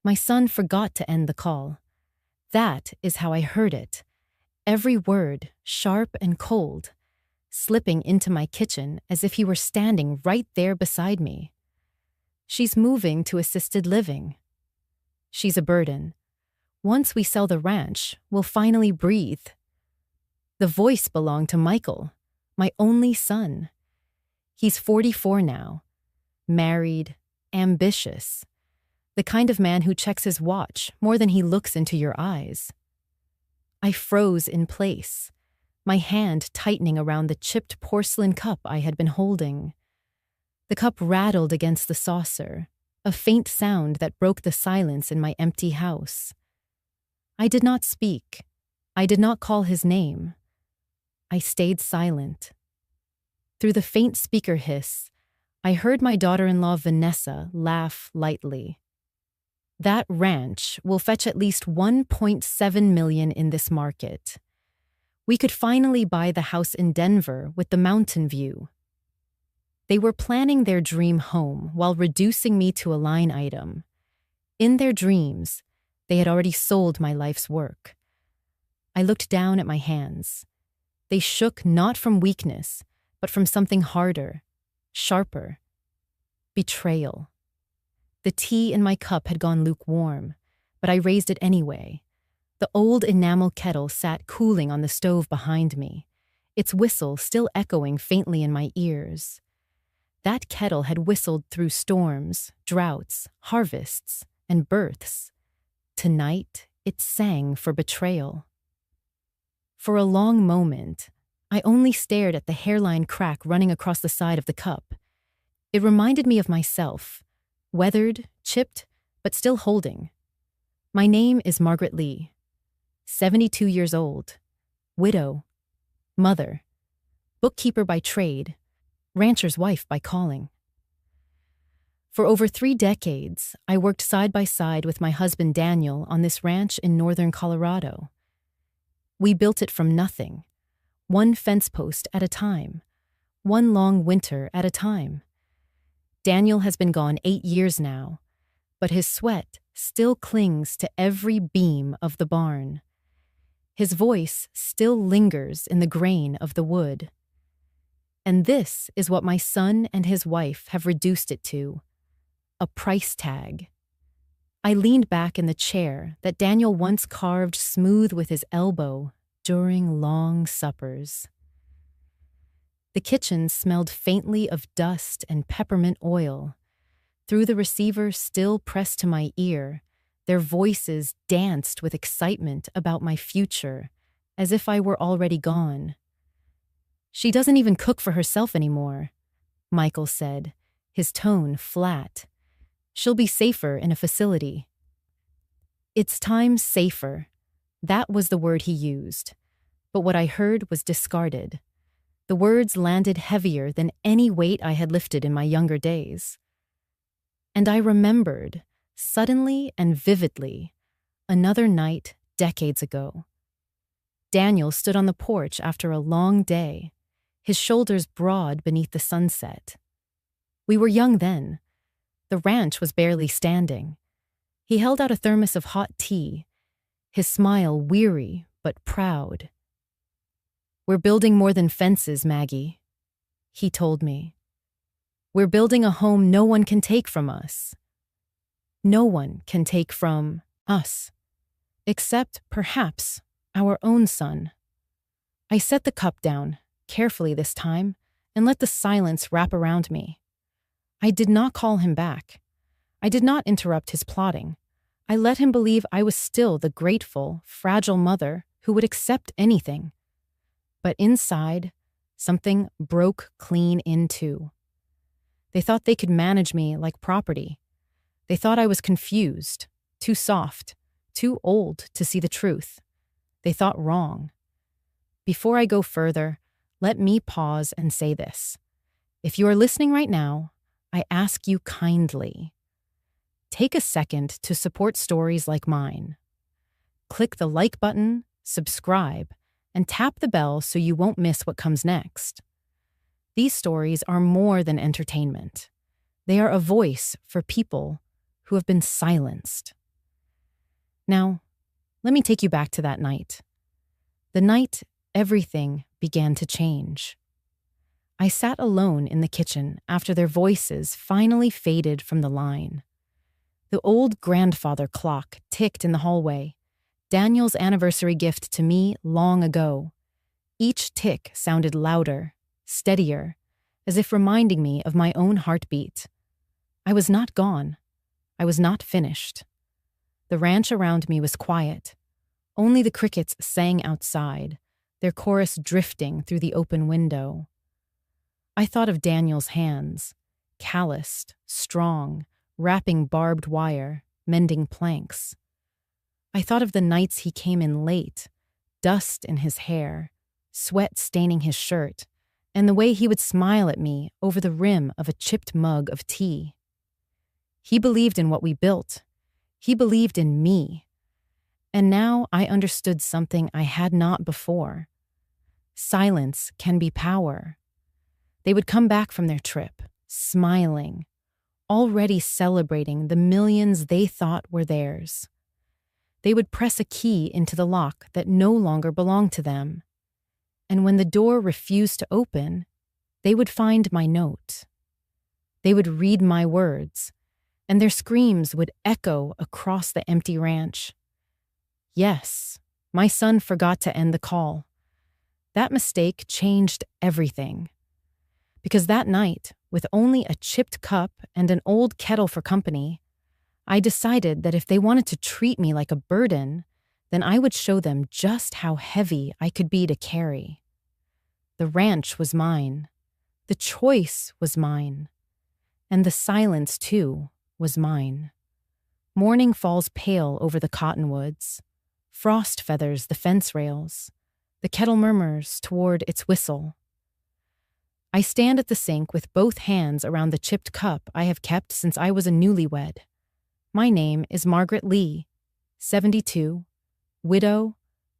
My son forgot to end the call. That is how I heard it. Every word, sharp and cold, slipping into my kitchen as if he were standing right there beside me. She's moving to assisted living. She's a burden. Once we sell the ranch, we'll finally breathe. The voice belonged to Michael, my only son. He's 44 now, married, ambitious, the kind of man who checks his watch more than he looks into your eyes. I froze in place, my hand tightening around the chipped porcelain cup I had been holding. The cup rattled against the saucer, a faint sound that broke the silence in my empty house. I did not speak. I did not call his name. I stayed silent. Through the faint speaker hiss, I heard my daughter-in-law Vanessa laugh lightly. That ranch will fetch at least $1.7 million in this market. We could finally buy the house in Denver with the mountain view. They were planning their dream home while reducing me to a line item. In their dreams, they had already sold my life's work. I looked down at my hands. They shook not from weakness, but from something harder, sharper. Betrayal. The tea in my cup had gone lukewarm, but I raised it anyway. The old enamel kettle sat cooling on the stove behind me, its whistle still echoing faintly in my ears. That kettle had whistled through storms, droughts, harvests, and births. Tonight, it sang for betrayal. For a long moment, I only stared at the hairline crack running across the side of the cup. It reminded me of myself, weathered, chipped, but still holding. My name is Margaret Lee, 72 years old, widow, mother, bookkeeper by trade, rancher's wife by calling. For over 3 decades, I worked side by side with my husband Daniel on this ranch in northern Colorado. We built it from nothing, one fence post at a time, one long winter at a time. Daniel has been gone 8 years now, but his sweat still clings to every beam of the barn. His voice still lingers in the grain of the wood. And this is what my son and his wife have reduced it to: a price tag. I leaned back in the chair that Daniel once carved smooth with his elbow during long suppers. The kitchen smelled faintly of dust and peppermint oil. Through the receiver still pressed to my ear, their voices danced with excitement about my future, as if I were already gone. "She doesn't even cook for herself anymore," Michael said, his tone flat. "She'll be safer in a facility." "It's time safer." That was the word he used. But what I heard was discarded. The words landed heavier than any weight I had lifted in my younger days. And I remembered, suddenly and vividly, another night decades ago. Daniel stood on the porch after a long day, his shoulders broad beneath the sunset. We were young then. The ranch was barely standing. He held out a thermos of hot tea, his smile weary but proud. "We're building more than fences, Maggie," he told me. "We're building a home no one can take from us. No one can take from us, except, perhaps, our own son." I set the cup down, carefully this time, and let the silence wrap around me. I did not call him back. I did not interrupt his plotting. I let him believe I was still the grateful, fragile mother who would accept anything. But inside, something broke clean in two. They thought they could manage me like property. They thought I was confused, too soft, too old to see the truth. They thought wrong. Before I go further, let me pause and say this. If you are listening right now, I ask you kindly, take a second to support stories like mine. Click the like button, subscribe, and tap the bell so you won't miss what comes next. These stories are more than entertainment. They are a voice for people who have been silenced. Now, let me take you back to that night. The night everything began to change. I sat alone in the kitchen after their voices finally faded from the line. The old grandfather clock ticked in the hallway, Daniel's anniversary gift to me long ago. Each tick sounded louder, steadier, as if reminding me of my own heartbeat. I was not gone. I was not finished. The ranch around me was quiet. Only the crickets sang outside, their chorus drifting through the open window. I thought of Daniel's hands, calloused, strong, wrapping barbed wire, mending planks. I thought of the nights he came in late, dust in his hair, sweat staining his shirt, and the way he would smile at me over the rim of a chipped mug of tea. He believed in what we built. He believed in me. And now I understood something I had not before. Silence can be power. They would come back from their trip, smiling, already celebrating the millions they thought were theirs. They would press a key into the lock that no longer belonged to them. And when the door refused to open, they would find my note. They would read my words, and their screams would echo across the empty ranch. Yes, my son forgot to end the call. That mistake changed everything. Because that night, with only a chipped cup and an old kettle for company, I decided that if they wanted to treat me like a burden, then I would show them just how heavy I could be to carry. The ranch was mine. The choice was mine. And the silence, too, was mine. Morning falls pale over the cottonwoods. Frost feathers the fence rails. The kettle murmurs toward its whistle. I stand at the sink with both hands around the chipped cup I have kept since I was a newlywed. My name is Margaret Lee, 72, widow,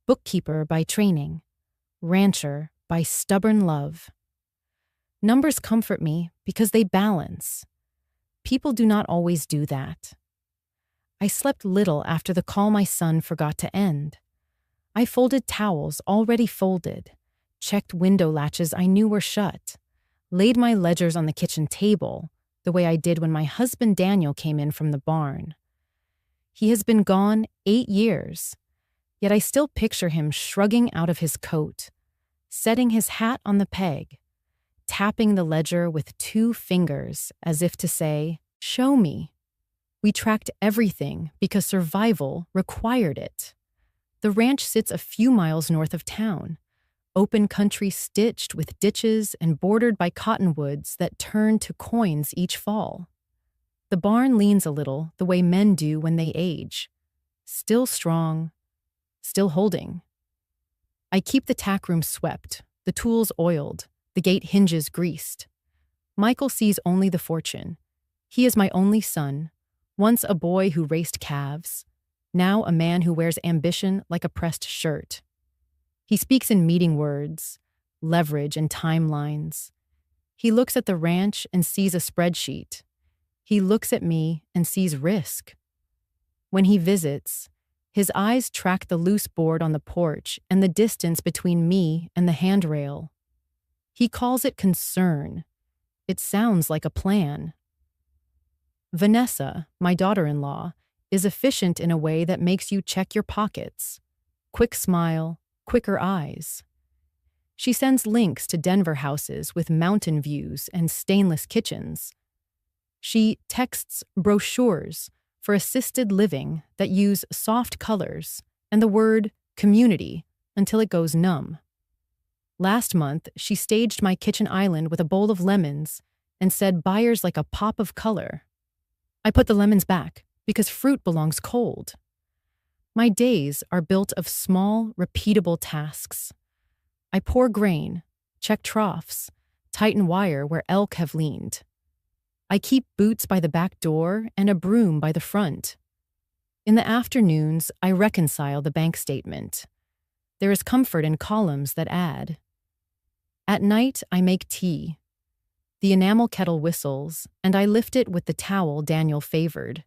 bookkeeper by training, rancher by stubborn love. Numbers comfort me because they balance. People do not always do that. I slept little after the call my son forgot to end. I folded towels already folded, checked window latches I knew were shut, laid my ledgers on the kitchen table, the way I did when my husband Daniel came in from the barn. He has been gone 8 years, yet I still picture him shrugging out of his coat, setting his hat on the peg, tapping the ledger with 2 fingers as if to say, "Show me." We tracked everything because survival required it. The ranch sits a few miles north of town, open country stitched with ditches and bordered by cottonwoods that turn to coins each fall. The barn leans a little the way men do when they age, still strong, still holding. I keep the tack room swept, the tools oiled, the gate hinges greased. Michael sees only the fortune. He is my only son, once a boy who raced calves, now a man who wears ambition like a pressed shirt. He speaks in meeting words, leverage and timelines. He looks at the ranch and sees a spreadsheet. He looks at me and sees risk. When he visits, his eyes track the loose board on the porch and the distance between me and the handrail. He calls it concern. It sounds like a plan. Vanessa, my daughter-in-law, is efficient in a way that makes you check your pockets. Quick smile, quicker eyes. She sends links to Denver houses with mountain views and stainless kitchens. She texts brochures for assisted living that use soft colors and the word community until it goes numb. Last month, she staged my kitchen island with a bowl of lemons and said buyers like a pop of color. I put the lemons back because fruit belongs cold. My days are built of small, repeatable tasks. I pour grain, check troughs, tighten wire where elk have leaned. I keep boots by the back door and a broom by the front. In the afternoons, I reconcile the bank statement. There is comfort in columns that add. At night, I make tea. The enamel kettle whistles, and I lift it with the towel Daniel favored.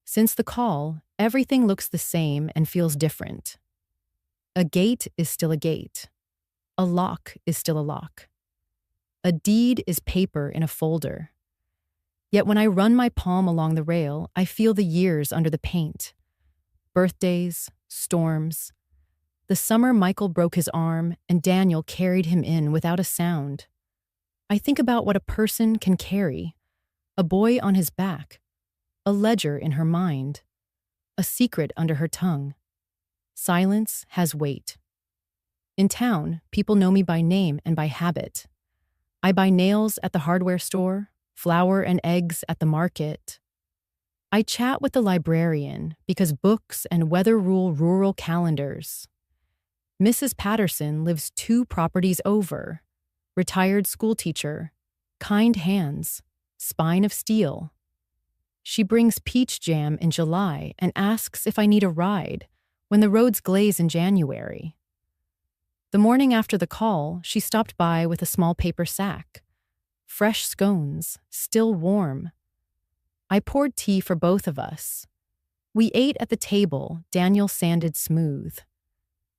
Since the call, Everything looks the same and feels different. A gate is still a gate. A lock is still a lock. A deed is paper in a folder. Yet when I run my palm along the rail, I feel the years under the paint. Birthdays, storms. The summer Michael broke his arm and Daniel carried him in without a sound. I think about what a person can carry. A boy on his back. A ledger in her mind. A secret under her tongue. Silence has weight. In town, people know me by name and by habit. I buy nails at the hardware store, flour and eggs at the market. I chat with the librarian because books and weather rule rural calendars. Mrs. Patterson lives 2 properties over. Retired schoolteacher, kind hands, spine of steel. She brings peach jam in July and asks if I need a ride when the roads glaze in January. The morning after the call, she stopped by with a small paper sack. Fresh scones, still warm. I poured tea for both of us. We ate at the table, Daniel sanded smooth.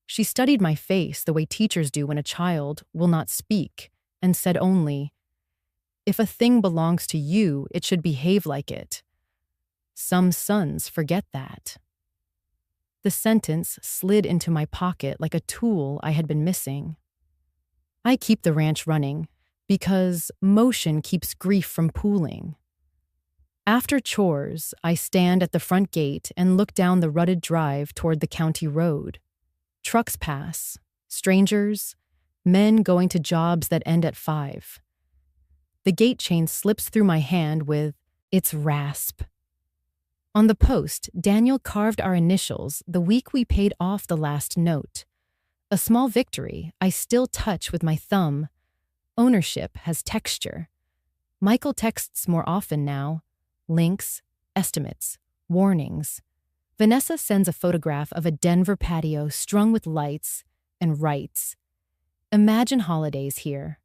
She studied my face the way teachers do when a child will not speak, and said only, "If a thing belongs to you, it should behave like it. Some sons forget that." The sentence slid into my pocket like a tool I had been missing. I keep the ranch running because motion keeps grief from pooling. After chores, I stand at the front gate and look down the rutted drive toward the county road. Trucks pass, strangers, men going to jobs that end at 5. The gate chain slips through my hand with its rasp. On the post, Daniel carved our initials the week we paid off the last note. A small victory I still touch with my thumb. Ownership has texture. Michael texts more often now. Links, estimates, warnings. Vanessa sends a photograph of a Denver patio strung with lights and writes, "Imagine holidays here."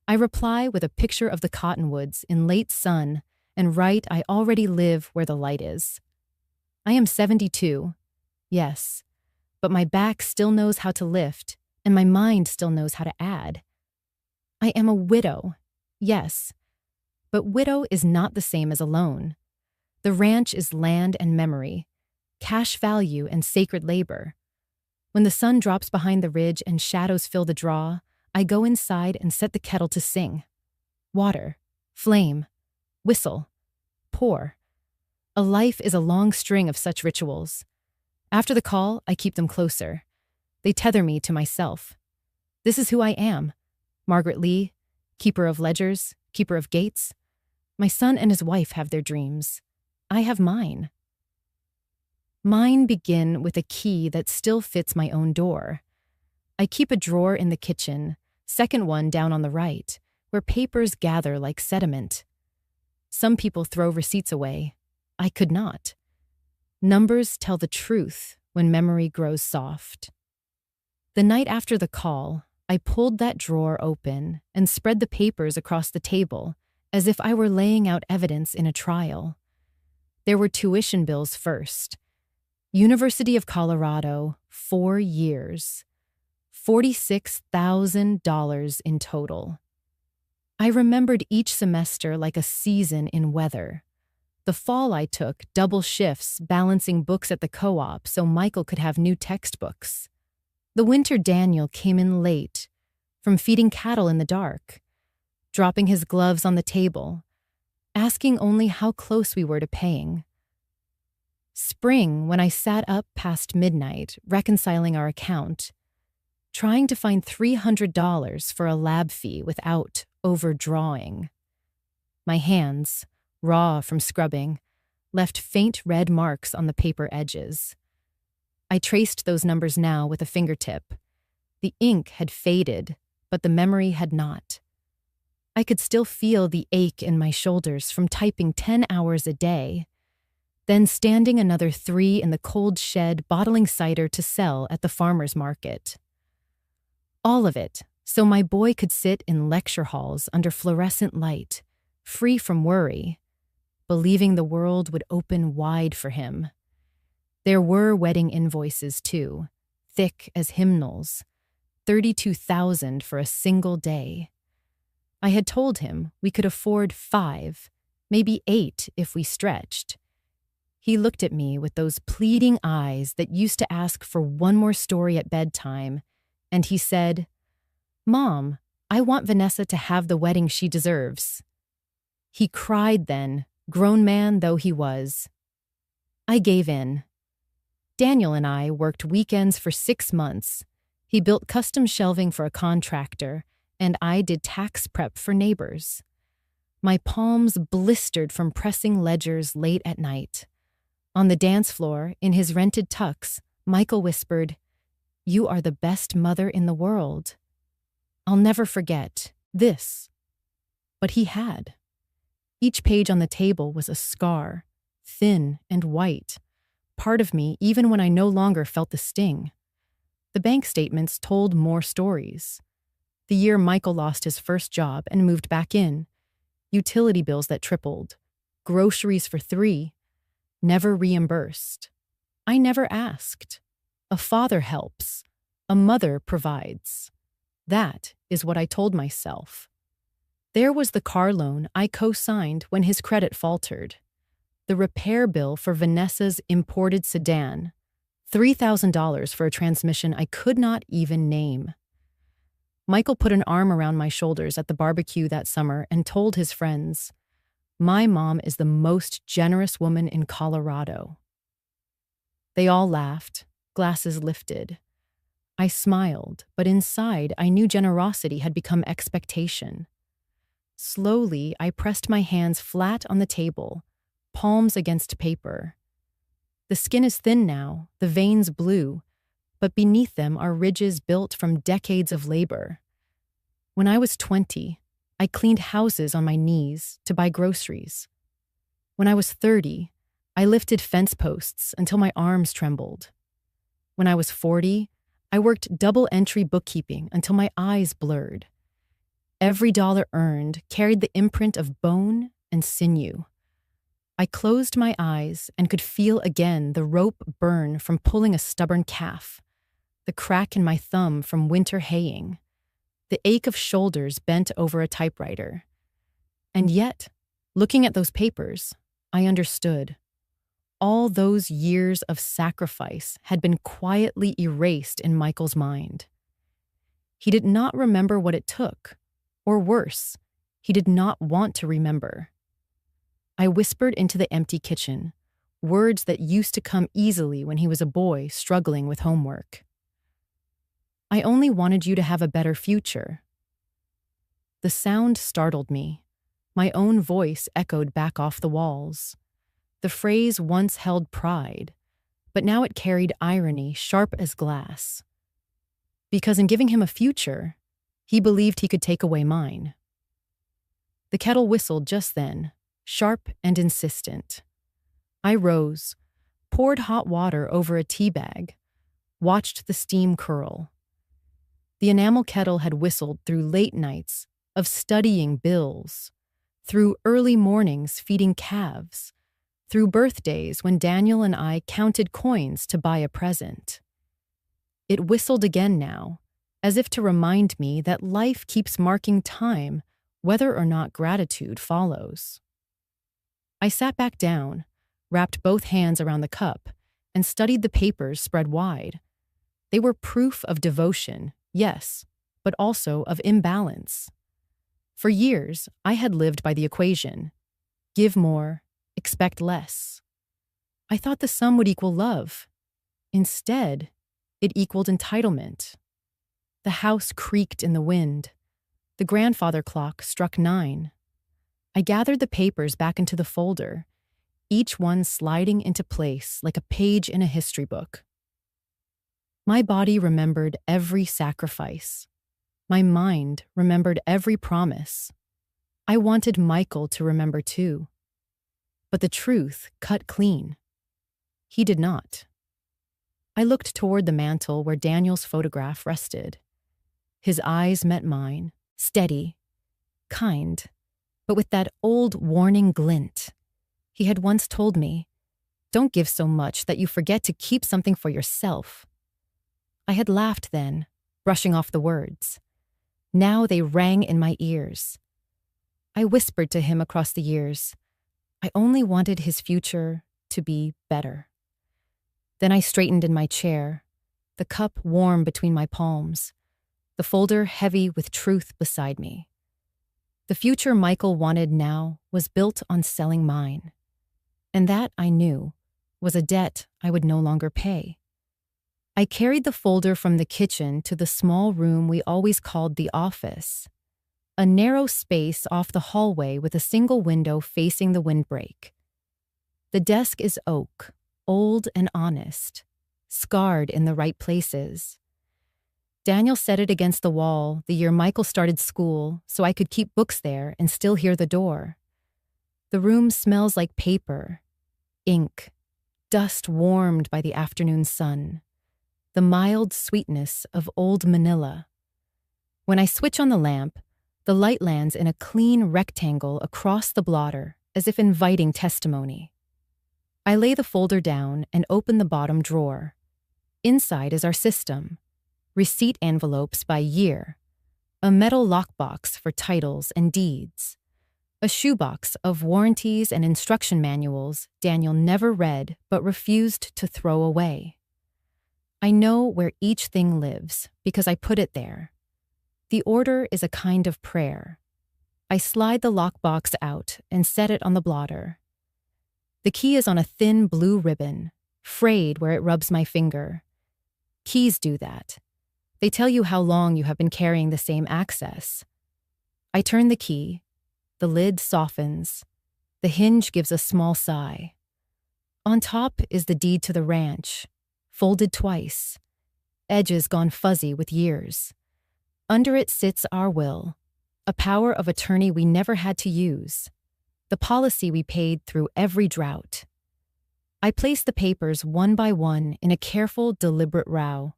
I reply with a picture of the cottonwoods in late sun and write I already live where the light is. I am 72, yes, but my back still knows how to lift and my mind still knows how to add. I am a widow, yes, but widow is not the same as alone. The ranch is land and memory, cash value and sacred labor. When the sun drops behind the ridge and shadows fill the draw, I go inside and set the kettle to sing. Water, flame, whistle, pour. A life is a long string of such rituals. After the call, I keep them closer. They tether me to myself. This is who I am. Margaret Lee, keeper of ledgers, keeper of gates. My son and his wife have their dreams. I have mine. Mine begin with a key that still fits my own door. I keep a drawer in the kitchen, second one down on the right, where papers gather like sediment. Some people throw receipts away. I could not. Numbers tell the truth when memory grows soft. The night after the call, I pulled that drawer open and spread the papers across the table as if I were laying out evidence in a trial. There were tuition bills first. University of Colorado, 4 years. $46,000 in total. I remembered each semester like a season in weather. The fall I took double shifts balancing books at the co-op so Michael could have new textbooks. The winter Daniel came in late from feeding cattle in the dark, dropping his gloves on the table, asking only how close we were to paying. Spring, when I sat up past midnight, reconciling our account, trying to find $300 for a lab fee without overdrawing. My hands, raw from scrubbing, left faint red marks on the paper edges. I traced those numbers now with a fingertip. The ink had faded, but the memory had not. I could still feel the ache in my shoulders from typing 10 hours a day, then standing another 3 in the cold shed bottling cider to sell at the farmer's market. All of it, so my boy could sit in lecture halls under fluorescent light, free from worry, believing the world would open wide for him. There were wedding invoices, too, thick as hymnals, 32,000 for a single day. I had told him we could afford 5, maybe 8 if we stretched. He looked at me with those pleading eyes that used to ask for one more story at bedtime, and he said, "Mom, I want Vanessa to have the wedding she deserves." He cried then, grown man though he was. I gave in. Daniel and I worked weekends for 6 months. He built custom shelving for a contractor, and I did tax prep for neighbors. My palms blistered from pressing ledgers late at night. On the dance floor, in his rented tux, Michael whispered, "You are the best mother in the world." I'll never forget this. But he had. Each page on the table was a scar, thin and white, part of me even when I no longer felt the sting. The bank statements told more stories. The year Michael lost his first job and moved back in, utility bills that tripled, groceries for 3, never reimbursed. I never asked. A father helps. A mother provides. That is what I told myself. There was the car loan I co-signed when his credit faltered. The repair bill for Vanessa's imported sedan, $3,000 for a transmission I could not even name. Michael put an arm around my shoulders at the barbecue that summer and told his friends, "My mom is the most generous woman in Colorado." They all laughed, glasses lifted. I smiled, but inside I knew generosity had become expectation. Slowly, I pressed my hands flat on the table, palms against paper. The skin is thin now, the veins blue, but beneath them are ridges built from decades of labor. When I was 20, I cleaned houses on my knees to buy groceries. When I was 30, I lifted fence posts until my arms trembled. When I was 40, I worked double-entry bookkeeping until my eyes blurred. Every dollar earned carried the imprint of bone and sinew. I closed my eyes and could feel again the rope burn from pulling a stubborn calf, the crack in my thumb from winter haying, the ache of shoulders bent over a typewriter. And yet, looking at those papers, I understood. All those years of sacrifice had been quietly erased in Michael's mind. He did not remember what it took, or worse, he did not want to remember. I whispered into the empty kitchen, words that used to come easily when he was a boy struggling with homework. "I only wanted you to have a better future." The sound startled me. My own voice echoed back off the walls. The phrase once held pride, but now it carried irony sharp as glass. Because in giving him a future, he believed he could take away mine. The kettle whistled just then, sharp and insistent. I rose, poured hot water over a tea bag, watched the steam curl. The enamel kettle had whistled through late nights of studying bills, through early mornings feeding calves, through birthdays when Daniel and I counted coins to buy a present. It whistled again now, as if to remind me that life keeps marking time, whether or not gratitude follows. I sat back down, wrapped both hands around the cup, and studied the papers spread wide. They were proof of devotion, yes, but also of imbalance. For years, I had lived by the equation: give more, expect less. I thought the sum would equal love. Instead, it equaled entitlement. The house creaked in the wind. The grandfather clock struck 9. I gathered the papers back into the folder, each one sliding into place like a page in a history book. My body remembered every sacrifice. My mind remembered every promise. I wanted Michael to remember too. But the truth cut clean. He did not. I looked toward the mantel where Daniel's photograph rested. His eyes met mine, steady, kind, but with that old warning glint. He had once told me, Don't give so much that you forget to keep something for yourself." I had laughed then, brushing off the words. Now they rang in my ears. I whispered to him across the years, I only wanted his future to be better. Then I straightened in my chair, the cup warm between my palms, the folder heavy with truth beside me. The future Michael wanted now was built on selling mine. And that, I knew, was a debt I would no longer pay. I carried the folder from the kitchen to the small room we always called the office, a narrow space off the hallway with a single window facing the windbreak. The desk is oak, old and honest, scarred in the right places. Daniel set it against the wall the year Michael started school so I could keep books there and still hear the door. The room smells like paper, ink, dust warmed by the afternoon sun, the mild sweetness of old Manila. When I switch on the lamp, the light lands in a clean rectangle across the blotter as if inviting testimony. I lay the folder down and open the bottom drawer. Inside is our system, receipt envelopes by year, a metal lockbox for titles and deeds, a shoebox of warranties and instruction manuals Daniel never read but refused to throw away. I know where each thing lives because I put it there. The order is a kind of prayer. I slide the lockbox out and set it on the blotter. The key is on a thin blue ribbon, frayed where it rubs my finger. Keys do that. They tell you how long you have been carrying the same access. I turn the key. The lid softens. The hinge gives a small sigh. On top is the deed to the ranch, folded twice, edges gone fuzzy with years. Under it sits our will, a power of attorney we never had to use, the policy we paid through every drought. I place the papers one by one in a careful, deliberate row.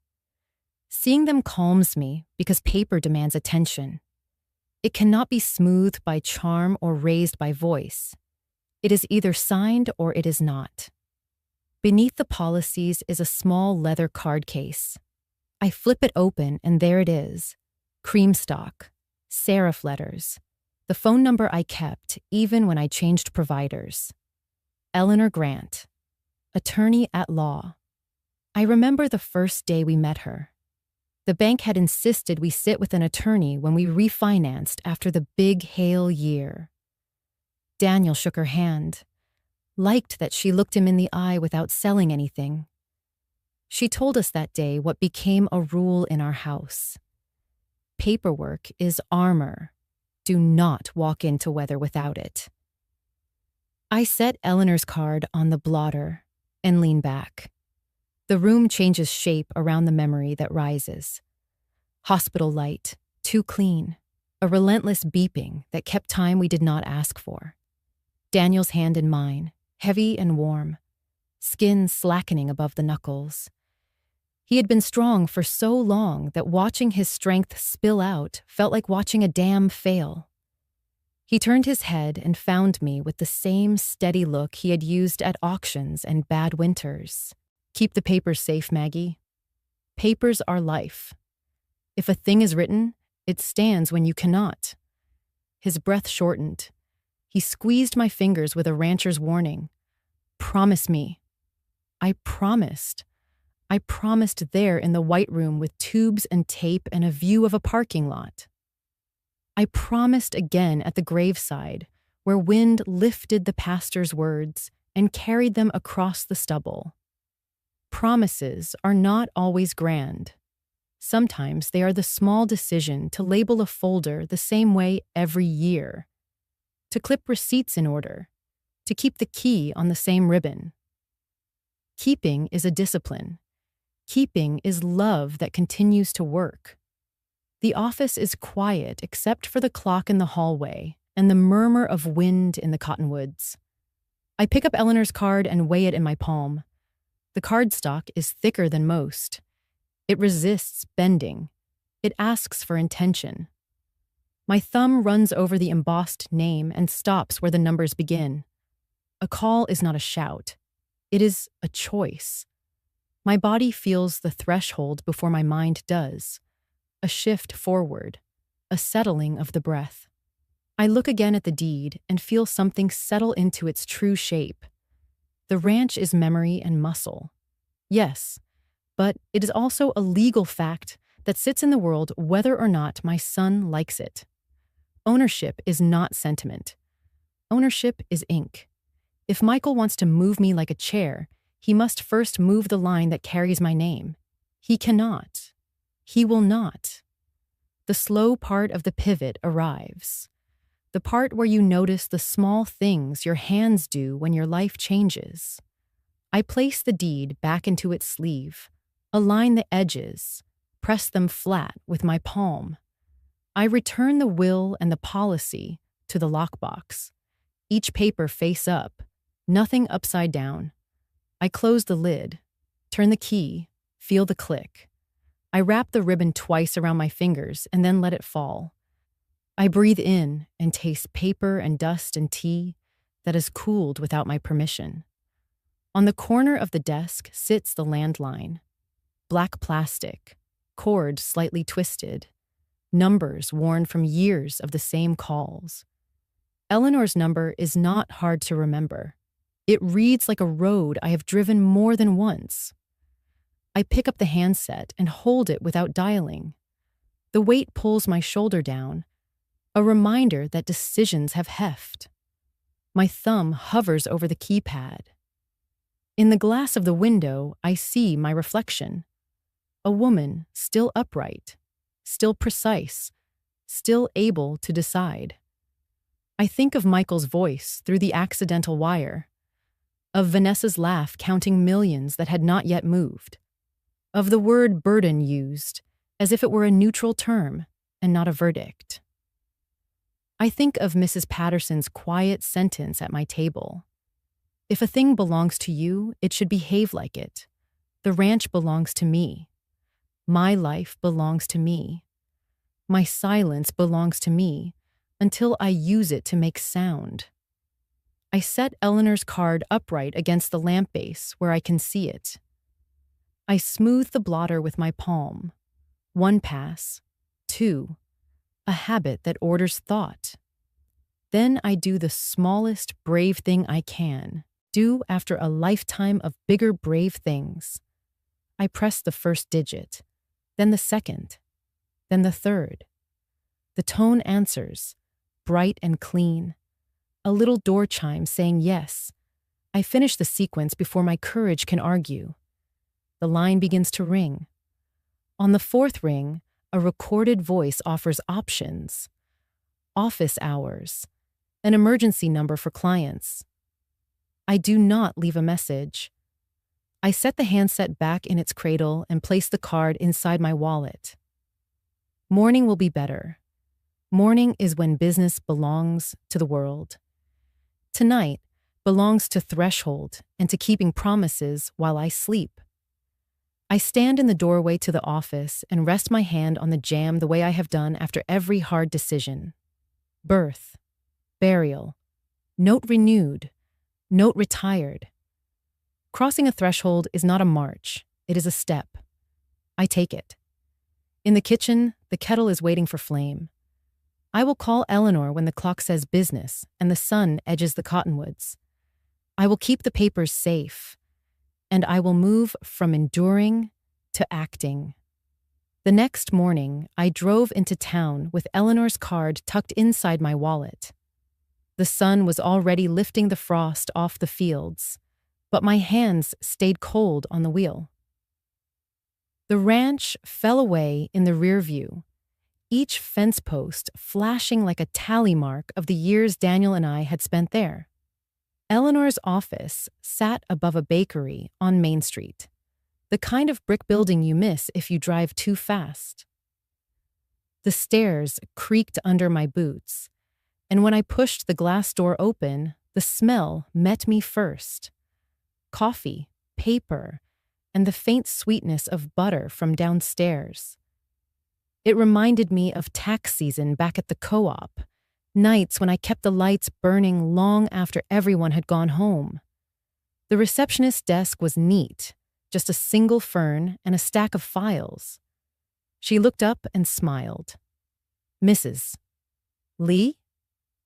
Seeing them calms me because paper demands attention. It cannot be smoothed by charm or raised by voice. It is either signed or it is not. Beneath the policies is a small leather card case. I flip it open and there it is. Cream stock, serif letters, the phone number I kept even when I changed providers. Eleanor Grant, attorney at law. I remember the first day we met her. The bank had insisted we sit with an attorney when we refinanced after the big hail year. Daniel shook her hand, liked that she looked him in the eye without selling anything. She told us that day what became a rule in our house. Paperwork is armor. Do not walk into weather without it. I set Eleanor's card on the blotter and lean back. The room changes shape around the memory that rises. Hospital light, too clean, a relentless beeping that kept time we did not ask for. Daniel's hand in mine, heavy and warm, skin slackening above the knuckles. He had been strong for so long that watching his strength spill out felt like watching a dam fail. He turned his head and found me with the same steady look he had used at auctions and bad winters. Keep the papers safe, Maggie. Papers are life. If a thing is written, it stands when you cannot. His breath shortened. He squeezed my fingers with a rancher's warning. Promise me. I promised. I promised there in the white room with tubes and tape and a view of a parking lot. I promised again at the graveside, where wind lifted the pastor's words and carried them across the stubble. Promises are not always grand. Sometimes they are the small decision to label a folder the same way every year, to clip receipts in order, to keep the key on the same ribbon. Keeping is a discipline. Keeping is love that continues to work. The office is quiet except for the clock in the hallway and the murmur of wind in the cottonwoods. I pick up Eleanor's card and weigh it in my palm. The cardstock is thicker than most. It resists bending. It asks for intention. My thumb runs over the embossed name and stops where the numbers begin. A call is not a shout. It is a choice. My body feels the threshold before my mind does. A shift forward, a settling of the breath. I look again at the deed and feel something settle into its true shape. The ranch is memory and muscle. Yes, but it is also a legal fact that sits in the world whether or not my son likes it. Ownership is not sentiment. Ownership is ink. If Michael wants to move me like a chair, he must first move the line that carries my name. He cannot. He will not. The slow part of the pivot arrives. The part where you notice the small things your hands do when your life changes. I place the deed back into its sleeve, align the edges, press them flat with my palm. I return the will and the policy to the lockbox, each paper face up, nothing upside down. I close the lid, turn the key, feel the click. I wrap the ribbon twice around my fingers and then let it fall. I breathe in and taste paper and dust and tea that has cooled without my permission. On the corner of the desk sits the landline. Black plastic, cord slightly twisted, numbers worn from years of the same calls. Eleanor's number is not hard to remember. It reads like a road I have driven more than once. I pick up the handset and hold it without dialing. The weight pulls my shoulder down, a reminder that decisions have heft. My thumb hovers over the keypad. In the glass of the window, I see my reflection. A woman still upright, still precise, still able to decide. I think of Michael's voice through the accidental wire, of Vanessa's laugh counting millions that had not yet moved, of the word burden used as if it were a neutral term and not a verdict. I think of Mrs. Patterson's quiet sentence at my table. If a thing belongs to you, it should behave like it. The ranch belongs to me. My life belongs to me. My silence belongs to me until I use it to make sound. I set Eleanor's card upright against the lamp base where I can see it. I smooth the blotter with my palm. 1 pass, 2, a habit that orders thought. Then I do the smallest brave thing I can, do after a lifetime of bigger brave things. I press the first digit, then the second, then the third. The tone answers, bright and clean. A little door chime saying yes. I finish the sequence before my courage can argue. The line begins to ring. On the 4th ring, a recorded voice offers options. Office hours, an emergency number for clients. I do not leave a message. I set the handset back in its cradle and place the card inside my wallet. Morning will be better. Morning is when business belongs to the world. Tonight belongs to threshold and to keeping promises while I sleep. I stand in the doorway to the office and rest my hand on the jamb the way I have done after every hard decision. Birth, burial, note renewed, note retired. Crossing a threshold is not a march, it is a step. I take it. In the kitchen, the kettle is waiting for flame. I will call Eleanor when the clock says business and the sun edges the cottonwoods. I will keep the papers safe, and I will move from enduring to acting. The next morning, I drove into town with Eleanor's card tucked inside my wallet. The sun was already lifting the frost off the fields, but my hands stayed cold on the wheel. The ranch fell away in the rear view, each fence post flashing like a tally mark of the years Daniel and I had spent there. Eleanor's office sat above a bakery on Main Street, the kind of brick building you miss if you drive too fast. The stairs creaked under my boots, and when I pushed the glass door open, the smell met me first. Coffee, paper, and the faint sweetness of butter from downstairs. It reminded me of tax season back at the co-op, nights when I kept the lights burning long after everyone had gone home. The receptionist's desk was neat, just a single fern and a stack of files. She looked up and smiled. "Mrs. Lee,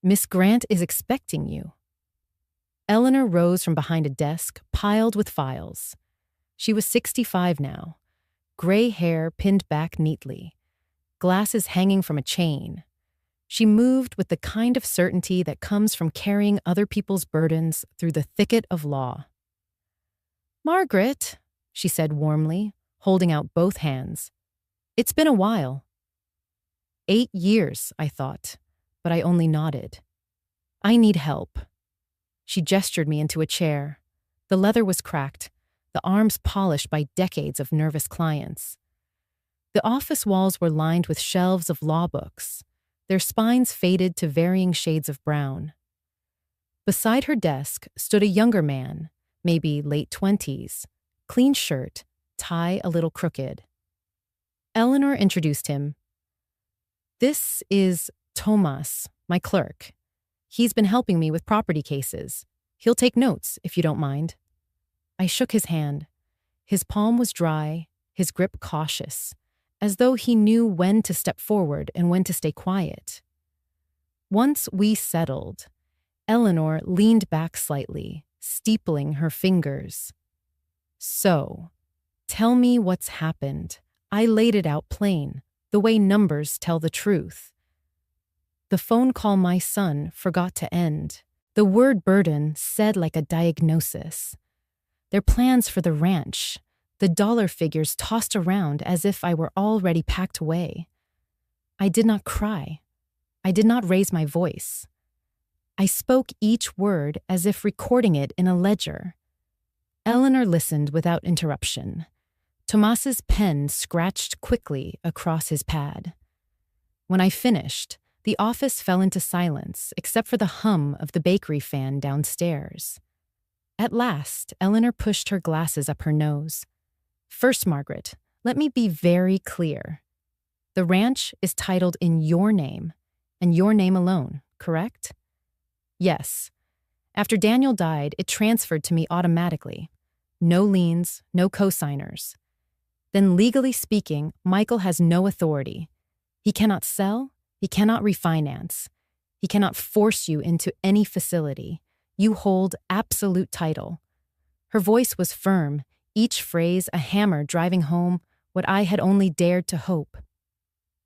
Miss Grant is expecting you." Eleanor rose from behind a desk piled with files. She was 65 now, gray hair pinned back neatly, glasses hanging from a chain. She moved with the kind of certainty that comes from carrying other people's burdens through the thicket of law. "Margaret," she said warmly, holding out both hands. "It's been a while." 8 years, I thought, but I only nodded. "I need help." She gestured me into a chair. The leather was cracked, the arms polished by decades of nervous clients. The office walls were lined with shelves of law books, their spines faded to varying shades of brown. Beside her desk stood a younger man, maybe late 20s, clean shirt, tie a little crooked. Eleanor introduced him. "This is Tomas, my clerk. He's been helping me with property cases. He'll take notes, if you don't mind." I shook his hand. His palm was dry, his grip cautious, as though he knew when to step forward and when to stay quiet. Once we settled, Eleanor leaned back slightly, steepling her fingers. "So, tell me what's happened." I laid it out plain, the way numbers tell the truth. The phone call my son forgot to end. The word burden said like a diagnosis. Their plans for the ranch, the dollar figures tossed around as if I were already packed away. I did not cry. I did not raise my voice. I spoke each word as if recording it in a ledger. Eleanor listened without interruption. Tomas's pen scratched quickly across his pad. When I finished, the office fell into silence except for the hum of the bakery fan downstairs. At last, Eleanor pushed her glasses up her nose. "First, Margaret, let me be very clear. The ranch is titled in your name, and your name alone, correct?" "Yes. After Daniel died, it transferred to me automatically. No liens, no co-signers. Then legally speaking, Michael has no authority. He cannot sell, he cannot refinance. He cannot force you into any facility. You hold absolute title." Her voice was firm, each phrase a hammer driving home what I had only dared to hope.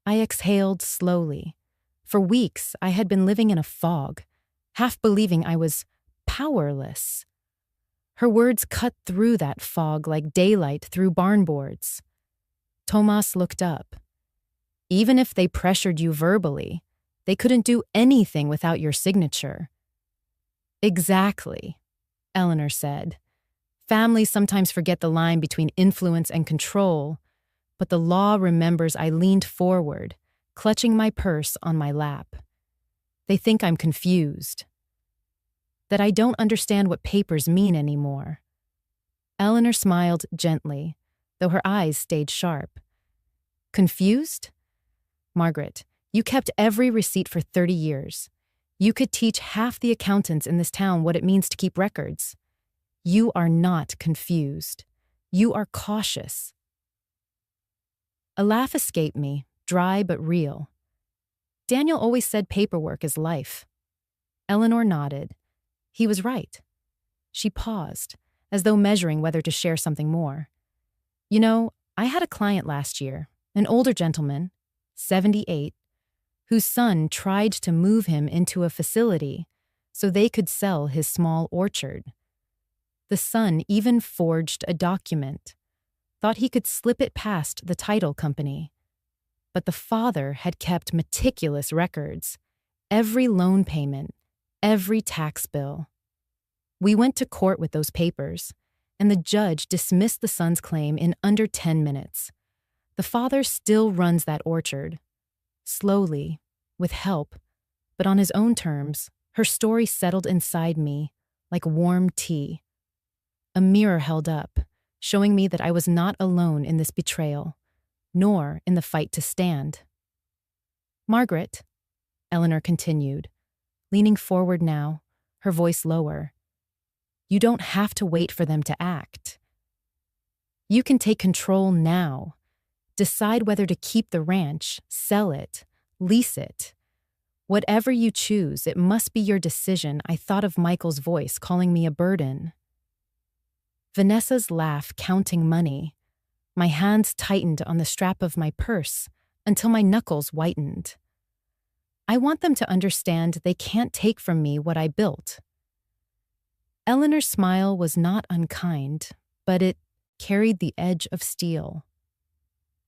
I exhaled slowly. For weeks, I had been living in a fog, half believing I was powerless. Her words cut through that fog like daylight through barn boards. Tomas looked up. "Even if they pressured you verbally, they couldn't do anything without your signature." "Exactly," Eleanor said. "Families sometimes forget the line between influence and control, but the law remembers I leaned forward, clutching my purse on my lap. They think I'm confused, that I don't understand what papers mean anymore." Eleanor smiled gently, though her eyes stayed sharp. "Confused? Margaret, you kept every receipt for 30 years. You could teach half the accountants in this town what it means to keep records. You are not confused. You are cautious." A laugh escaped me, dry but real. "Daniel always said paperwork is life." Eleanor nodded. He was right. She paused, as though measuring whether to share something more. "You know, I had a client last year, an older gentleman, 78, whose son tried to move him into a facility so they could sell his small orchard. The son even forged a document, thought he could slip it past the title company. But the father had kept meticulous records, every loan payment, every tax bill. We went to court with those papers, and the judge dismissed the son's claim in under 10 minutes. The father still runs that orchard. Slowly, with help, but on his own terms, her story settled inside me like warm tea. A mirror held up, showing me that I was not alone in this betrayal, nor in the fight to stand. "Margaret," Eleanor continued, leaning forward now, her voice lower, You don't have to wait for them to act. You can take control now. Decide whether to keep the ranch, sell it, lease it. Whatever you choose, it must be your decision. I thought of Michael's voice calling me a burden. Vanessa's laugh counting money. My hands tightened on the strap of my purse until my knuckles whitened. I want them to understand they can't take from me what I built. Eleanor's smile was not unkind, but it carried the edge of steel.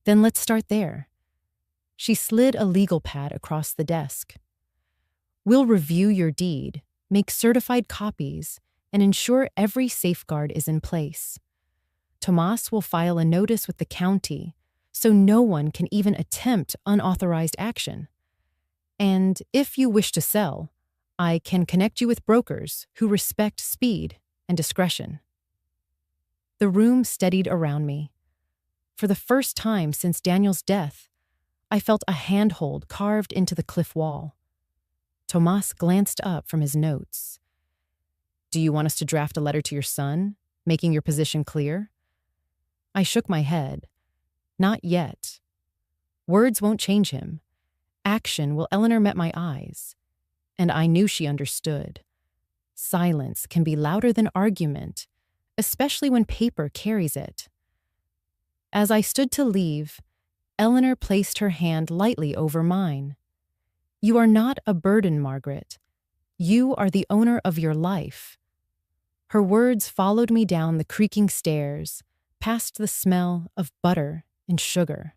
Then let's start there. She slid a legal pad across the desk. We'll review your deed, make certified copies, and ensure every safeguard is in place. Tomas will file a notice with the county so no one can even attempt unauthorized action. And if you wish to sell, I can connect you with brokers who respect speed and discretion. The room steadied around me. For the first time since Daniel's death, I felt a handhold carved into the cliff wall. Tomas glanced up from his notes. Do you want us to draft a letter to your son, making your position clear? I shook my head. Not yet. Words won't change him. Action will. Eleanor met my eyes, and I knew she understood. Silence can be louder than argument, especially when paper carries it. As I stood to leave, Eleanor placed her hand lightly over mine. You are not a burden, Margaret. You are the owner of your life. Her words followed me down the creaking stairs, past the smell of butter and sugar.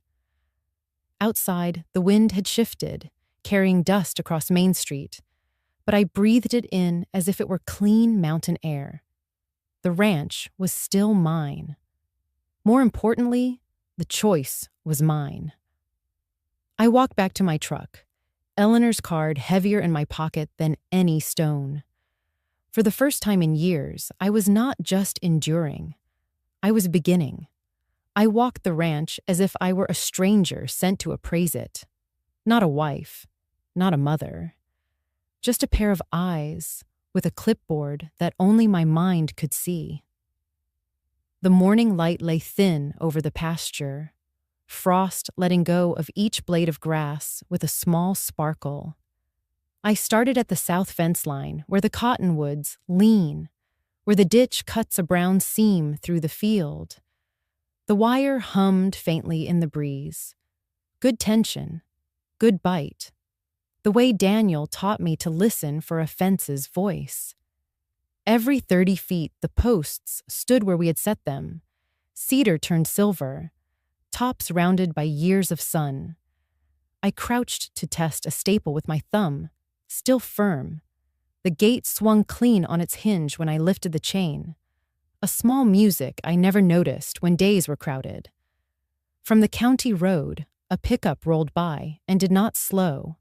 Outside, the wind had shifted, carrying dust across Main Street, but I breathed it in as if it were clean mountain air. The ranch was still mine. More importantly, the choice was mine. I walked back to my truck, Eleanor's card heavier in my pocket than any stone. For the first time in years, I was not just enduring. I was beginning. I walked the ranch as if I were a stranger sent to appraise it. Not a wife, not a mother. Just a pair of eyes with a clipboard that only my mind could see. The morning light lay thin over the pasture, frost letting go of each blade of grass with a small sparkle. I started at the south fence line, where the cottonwoods lean, where the ditch cuts a brown seam through the field. The wire hummed faintly in the breeze. Good tension, good bite. The way Daniel taught me to listen for a fence's voice. Every 30 feet, the posts stood where we had set them. Cedar turned silver, tops rounded by years of sun. I crouched to test a staple with my thumb, still firm. The gate swung clean on its hinge when I lifted the chain. A small music I never noticed when days were crowded. From the county road, a pickup rolled by and did not slow.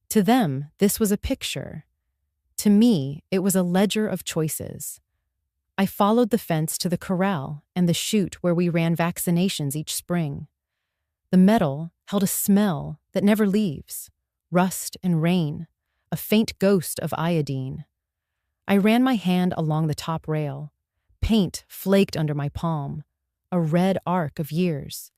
To them, this was a picture. To me, it was a ledger of choices. I followed the fence to the corral and the chute where we ran vaccinations each spring. The metal held a smell that never leaves, rust and rain, a faint ghost of iodine. I ran my hand along the top rail. Paint flaked under my palm, a red arc of years.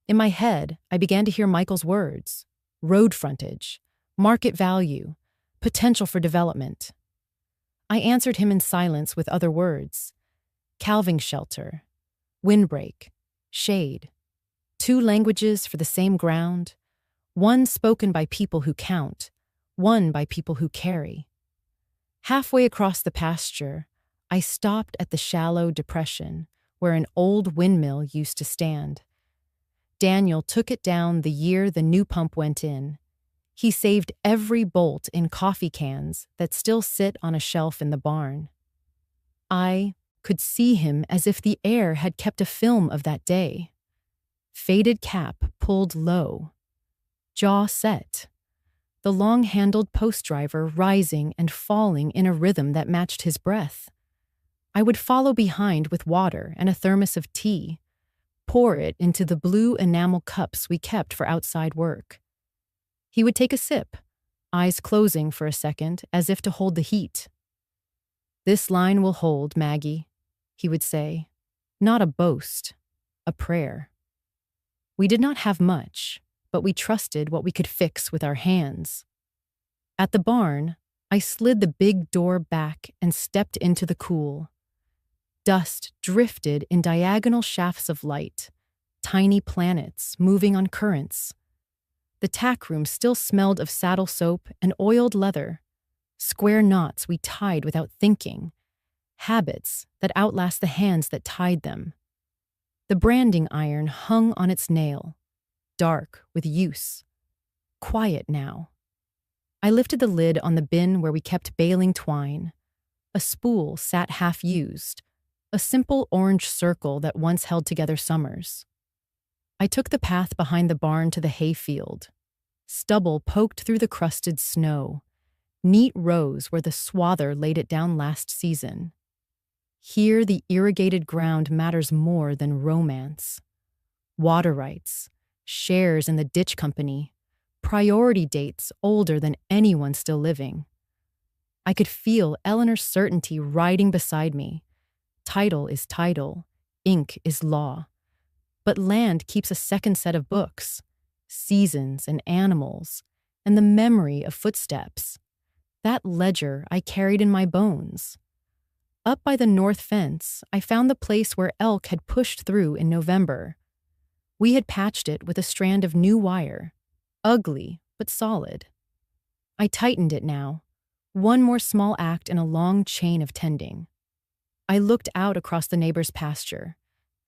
In my head, I began to hear Michael's words: road frontage, market value, potential for development. I answered him in silence with other words: calving shelter, windbreak, shade. 2 languages for the same ground, one spoken by people who count, one by people who carry. Halfway across the pasture, I stopped at the shallow depression where an old windmill used to stand. Daniel took it down the year the new pump went in. He saved every bolt in coffee cans that still sit on a shelf in the barn. I could see him as if the air had kept a film of that day. Faded cap pulled low, jaw set, the long-handled post driver rising and falling in a rhythm that matched his breath. I would follow behind with water and a thermos of tea, pour it into the blue enamel cups we kept for outside work. He would take a sip, eyes closing for a second as if to hold the heat. "This line will hold, Maggie," he would say. Not a boast, a prayer. We did not have much, but we trusted what we could fix with our hands. At the barn, I slid the big door back and stepped into the cool. Dust drifted in diagonal shafts of light, tiny planets moving on currents. The tack room still smelled of saddle soap and oiled leather, square knots we tied without thinking, habits that outlast the hands that tied them. The branding iron hung on its nail, dark with use, quiet now. I lifted the lid on the bin where we kept baling twine. A spool sat half-used, a simple orange circle that once held together summers. I took the path behind the barn to the hayfield. Stubble poked through the crusted snow, neat rows where the swather laid it down last season. Here the irrigated ground matters more than romance. Water rights, shares in the ditch company, priority dates older than anyone still living. I could feel Eleanor's certainty riding beside me. Title is title, ink is law. But land keeps a second set of books, seasons and animals, and the memory of footsteps. That ledger I carried in my bones. Up by the north fence, I found the place where elk had pushed through in November. We had patched it with a strand of new wire, ugly but solid. I tightened it now, one more small act in a long chain of tending. I looked out across the neighbor's pasture,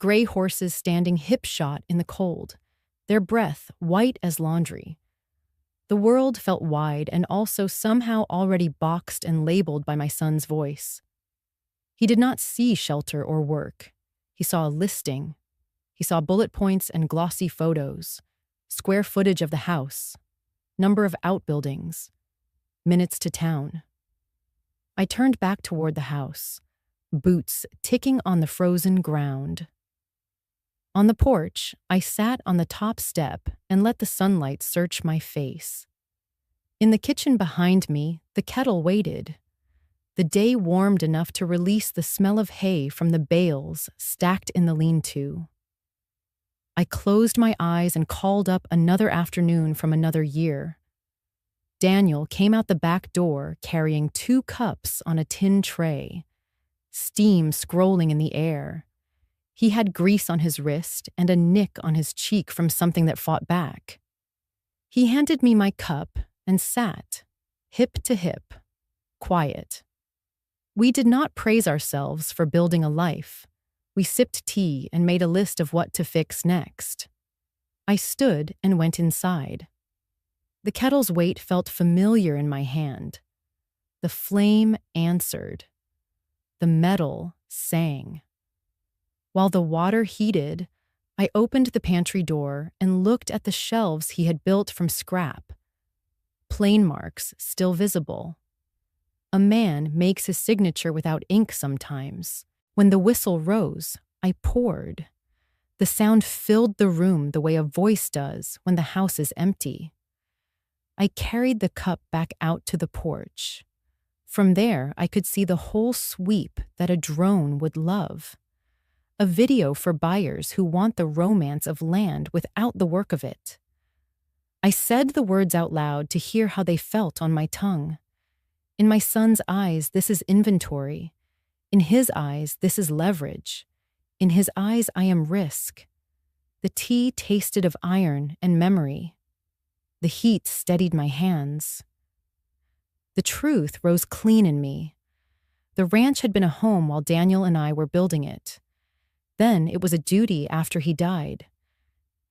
gray horses standing hip-shot in the cold, their breath white as laundry. The world felt wide and also somehow already boxed and labeled by my son's voice. He did not see shelter or work. He saw a listing. He saw bullet points and glossy photos, square footage of the house, number of outbuildings, minutes to town. I turned back toward the house, boots ticking on the frozen ground. On the porch, I sat on the top step and let the sunlight search my face. In the kitchen behind me, the kettle waited. The day warmed enough to release the smell of hay from the bales stacked in the lean-to. I closed my eyes and called up another afternoon from another year. Daniel came out the back door carrying 2 cups on a tin tray, steam scrolling in the air. He had grease on his wrist and a nick on his cheek from something that fought back. He handed me my cup and sat, hip to hip, quiet. We did not praise ourselves for building a life. We sipped tea and made a list of what to fix next. I stood and went inside. The kettle's weight felt familiar in my hand. The flame answered. The metal sang. While the water heated, I opened the pantry door and looked at the shelves he had built from scrap. Plane marks still visible. A man makes his signature without ink sometimes. When the whistle rose, I poured. The sound filled the room the way a voice does when the house is empty. I carried the cup back out to the porch. From there, I could see the whole sweep that a drone would love. A video for buyers who want the romance of land without the work of it. I said the words out loud to hear how they felt on my tongue. In my son's eyes, this is inventory. In his eyes, this is leverage. In his eyes, I am risk. The tea tasted of iron and memory. The heat steadied my hands. The truth rose clean in me. The ranch had been a home while Daniel and I were building it. Then it was a duty after he died.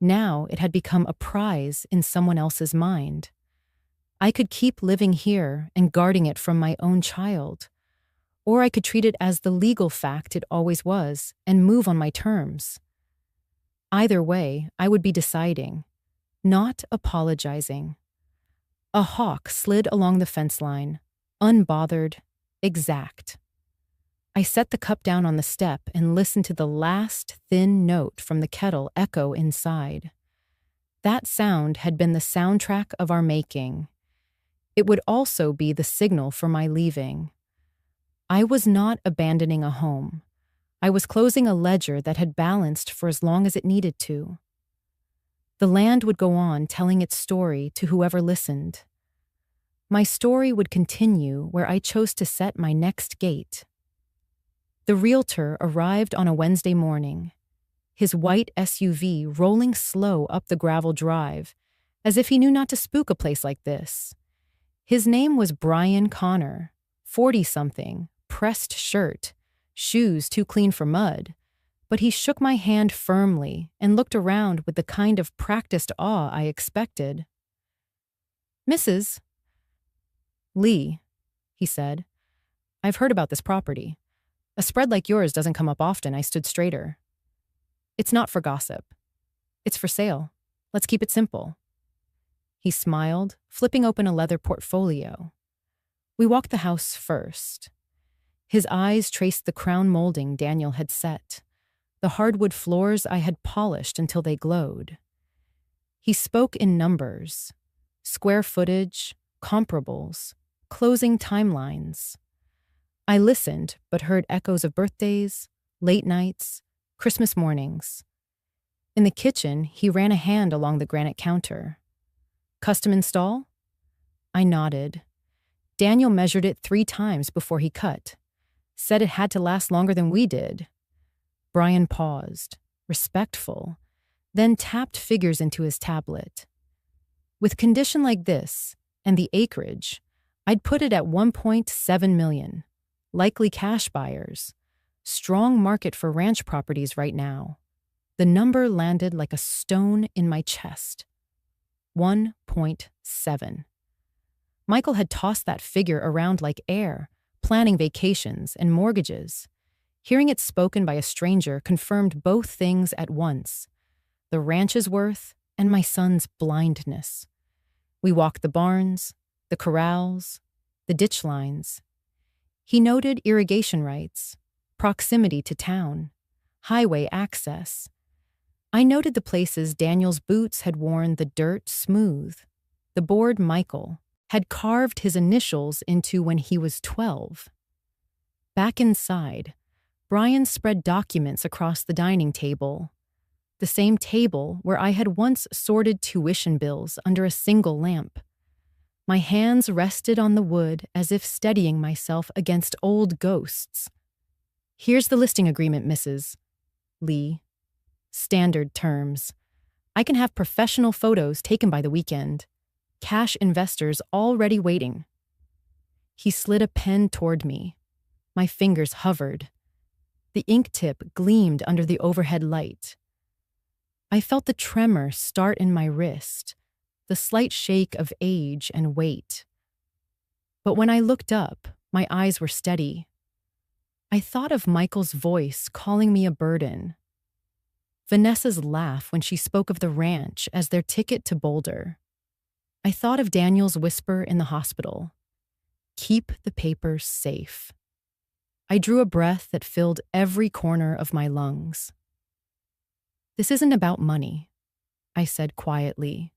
Now it had become a prize in someone else's mind. I could keep living here and guarding it from my own child. Or I could treat it as the legal fact it always was and move on my terms. Either way, I would be deciding, not apologizing. A hawk slid along the fence line, unbothered, exact. I set the cup down on the step and listened to the last thin note from the kettle echo inside. That sound had been the soundtrack of our making. It would also be the signal for my leaving. I was not abandoning a home. I was closing a ledger that had balanced for as long as it needed to. The land would go on telling its story to whoever listened. My story would continue where I chose to set my next gate. The realtor arrived on a Wednesday morning, his white SUV rolling slow up the gravel drive, as if he knew not to spook a place like this. His name was Brian Connor, 40-something, pressed shirt, shoes too clean for mud, but he shook my hand firmly and looked around with the kind of practiced awe I expected. "Mrs. Lee," he said, "I've heard about this property. A spread like yours doesn't come up often. I stood straighter. It's not for gossip. It's for sale. Let's keep it simple." He smiled, flipping open a leather portfolio. We walked the house first. His eyes traced the crown molding Daniel had set, the hardwood floors I had polished until they glowed. He spoke in numbers, square footage, comparables, closing timelines. I listened, but heard echoes of birthdays, late nights, Christmas mornings. In the kitchen, he ran a hand along the granite counter. "Custom install?" I nodded. Daniel measured it 3 times before he cut. Said it had to last longer than we did. Brian paused, respectful, then tapped figures into his tablet. With condition like this, and the acreage, I'd put it at 1.7 million. Likely cash buyers. Strong market for ranch properties right now. The number landed like a stone in my chest. 1.7. Michael had tossed that figure around like air, planning vacations and mortgages. Hearing it spoken by a stranger confirmed both things at once: the ranch's worth and my son's blindness. We walked the barns, the corrals, the ditch lines. He noted irrigation rights, proximity to town, highway access. I noted the places Daniel's boots had worn the dirt smooth. The board Michael had carved his initials into when he was 12. Back inside, Brian spread documents across the dining table, the same table where I had once sorted tuition bills under a single lamp. My hands rested on the wood as if steadying myself against old ghosts. "Here's the listing agreement, Mrs. Lee. Standard terms. I can have professional photos taken by the weekend. Cash investors already waiting." He slid a pen toward me. My fingers hovered. The ink tip gleamed under the overhead light. I felt the tremor start in my wrist, the slight shake of age and weight. But when I looked up, my eyes were steady. I thought of Michael's voice calling me a burden. Vanessa's laugh when she spoke of the ranch as their ticket to Boulder. I thought of Daniel's whisper in the hospital. "Keep the papers safe." I drew a breath that filled every corner of my lungs. "This isn't about money," I said quietly,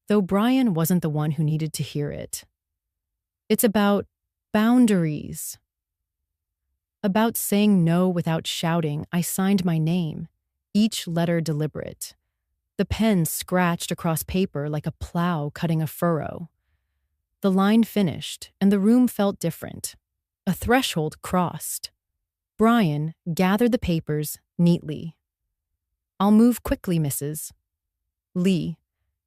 though Brian wasn't the one who needed to hear it. "It's about boundaries." About saying no without shouting, I signed my name, each letter deliberate. The pen scratched across paper like a plow cutting a furrow. The line finished, and the room felt different. A threshold crossed. Brian gathered the papers neatly. "I'll move quickly, Mrs. Lee.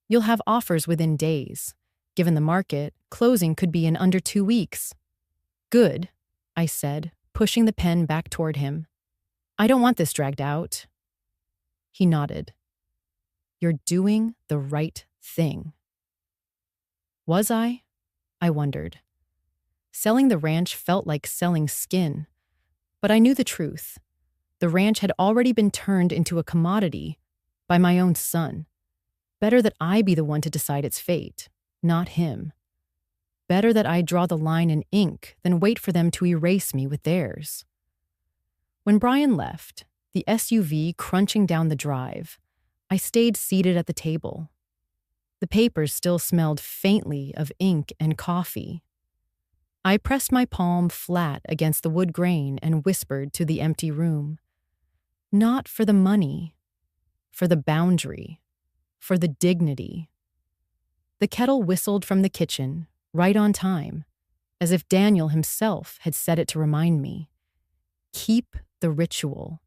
You'll have offers within days. Given the market, closing could be in under 2 weeks." "Good," I said, pushing the pen back toward him. "I don't want this dragged out." He nodded. "You're doing the right thing." Was I? I wondered. Selling the ranch felt like selling skin, but I knew the truth. The ranch had already been turned into a commodity by my own son. Better that I be the one to decide its fate, not him. Better that I draw the line in ink than wait for them to erase me with theirs. When Brian left, the SUV crunching down the drive, I stayed seated at the table. The papers still smelled faintly of ink and coffee. I pressed my palm flat against the wood grain and whispered to the empty room. Not for the money, for the boundary, for the dignity. The kettle whistled from the kitchen, right on time, as if Daniel himself had set it to remind me. Keep the ritual,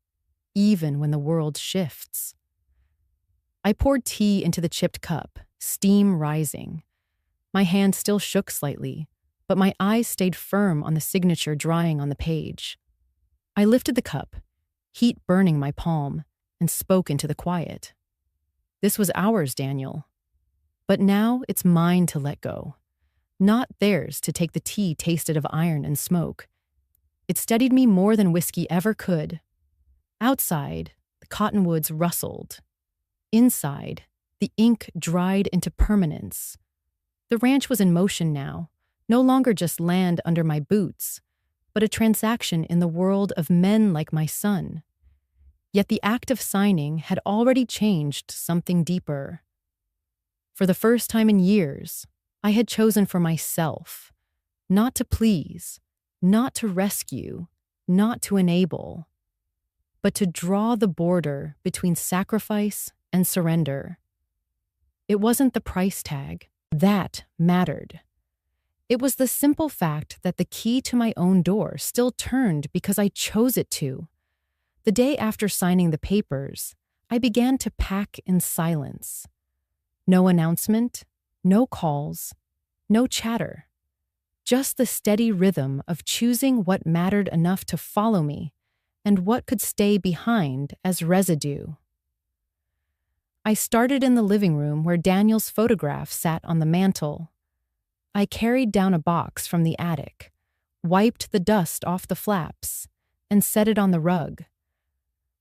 even when the world shifts. I poured tea into the chipped cup, steam rising. My hand still shook slightly, but my eyes stayed firm on the signature drying on the page. I lifted the cup, heat burning my palm, and spoke into the quiet. This was ours, Daniel. But now it's mine to let go. Not theirs to take the tea tasted of iron and smoke. It steadied me more than whiskey ever could. Outside, the cottonwoods rustled. Inside, the ink dried into permanence. The ranch was in motion now, no longer just land under my boots, but a transaction in the world of men like my son. Yet the act of signing had already changed something deeper. For the first time in years, I had chosen for myself, not to please, not to rescue, not to enable, but to draw the border between sacrifice and surrender. It wasn't the price tag. That mattered. It was the simple fact that the key to my own door still turned because I chose it to. The day after signing the papers, I began to pack in silence. No announcement, no calls, no chatter. Just the steady rhythm of choosing what mattered enough to follow me and what could stay behind as residue. I started in the living room where Daniel's photograph sat on the mantel. I carried down a box from the attic, wiped the dust off the flaps, and set it on the rug.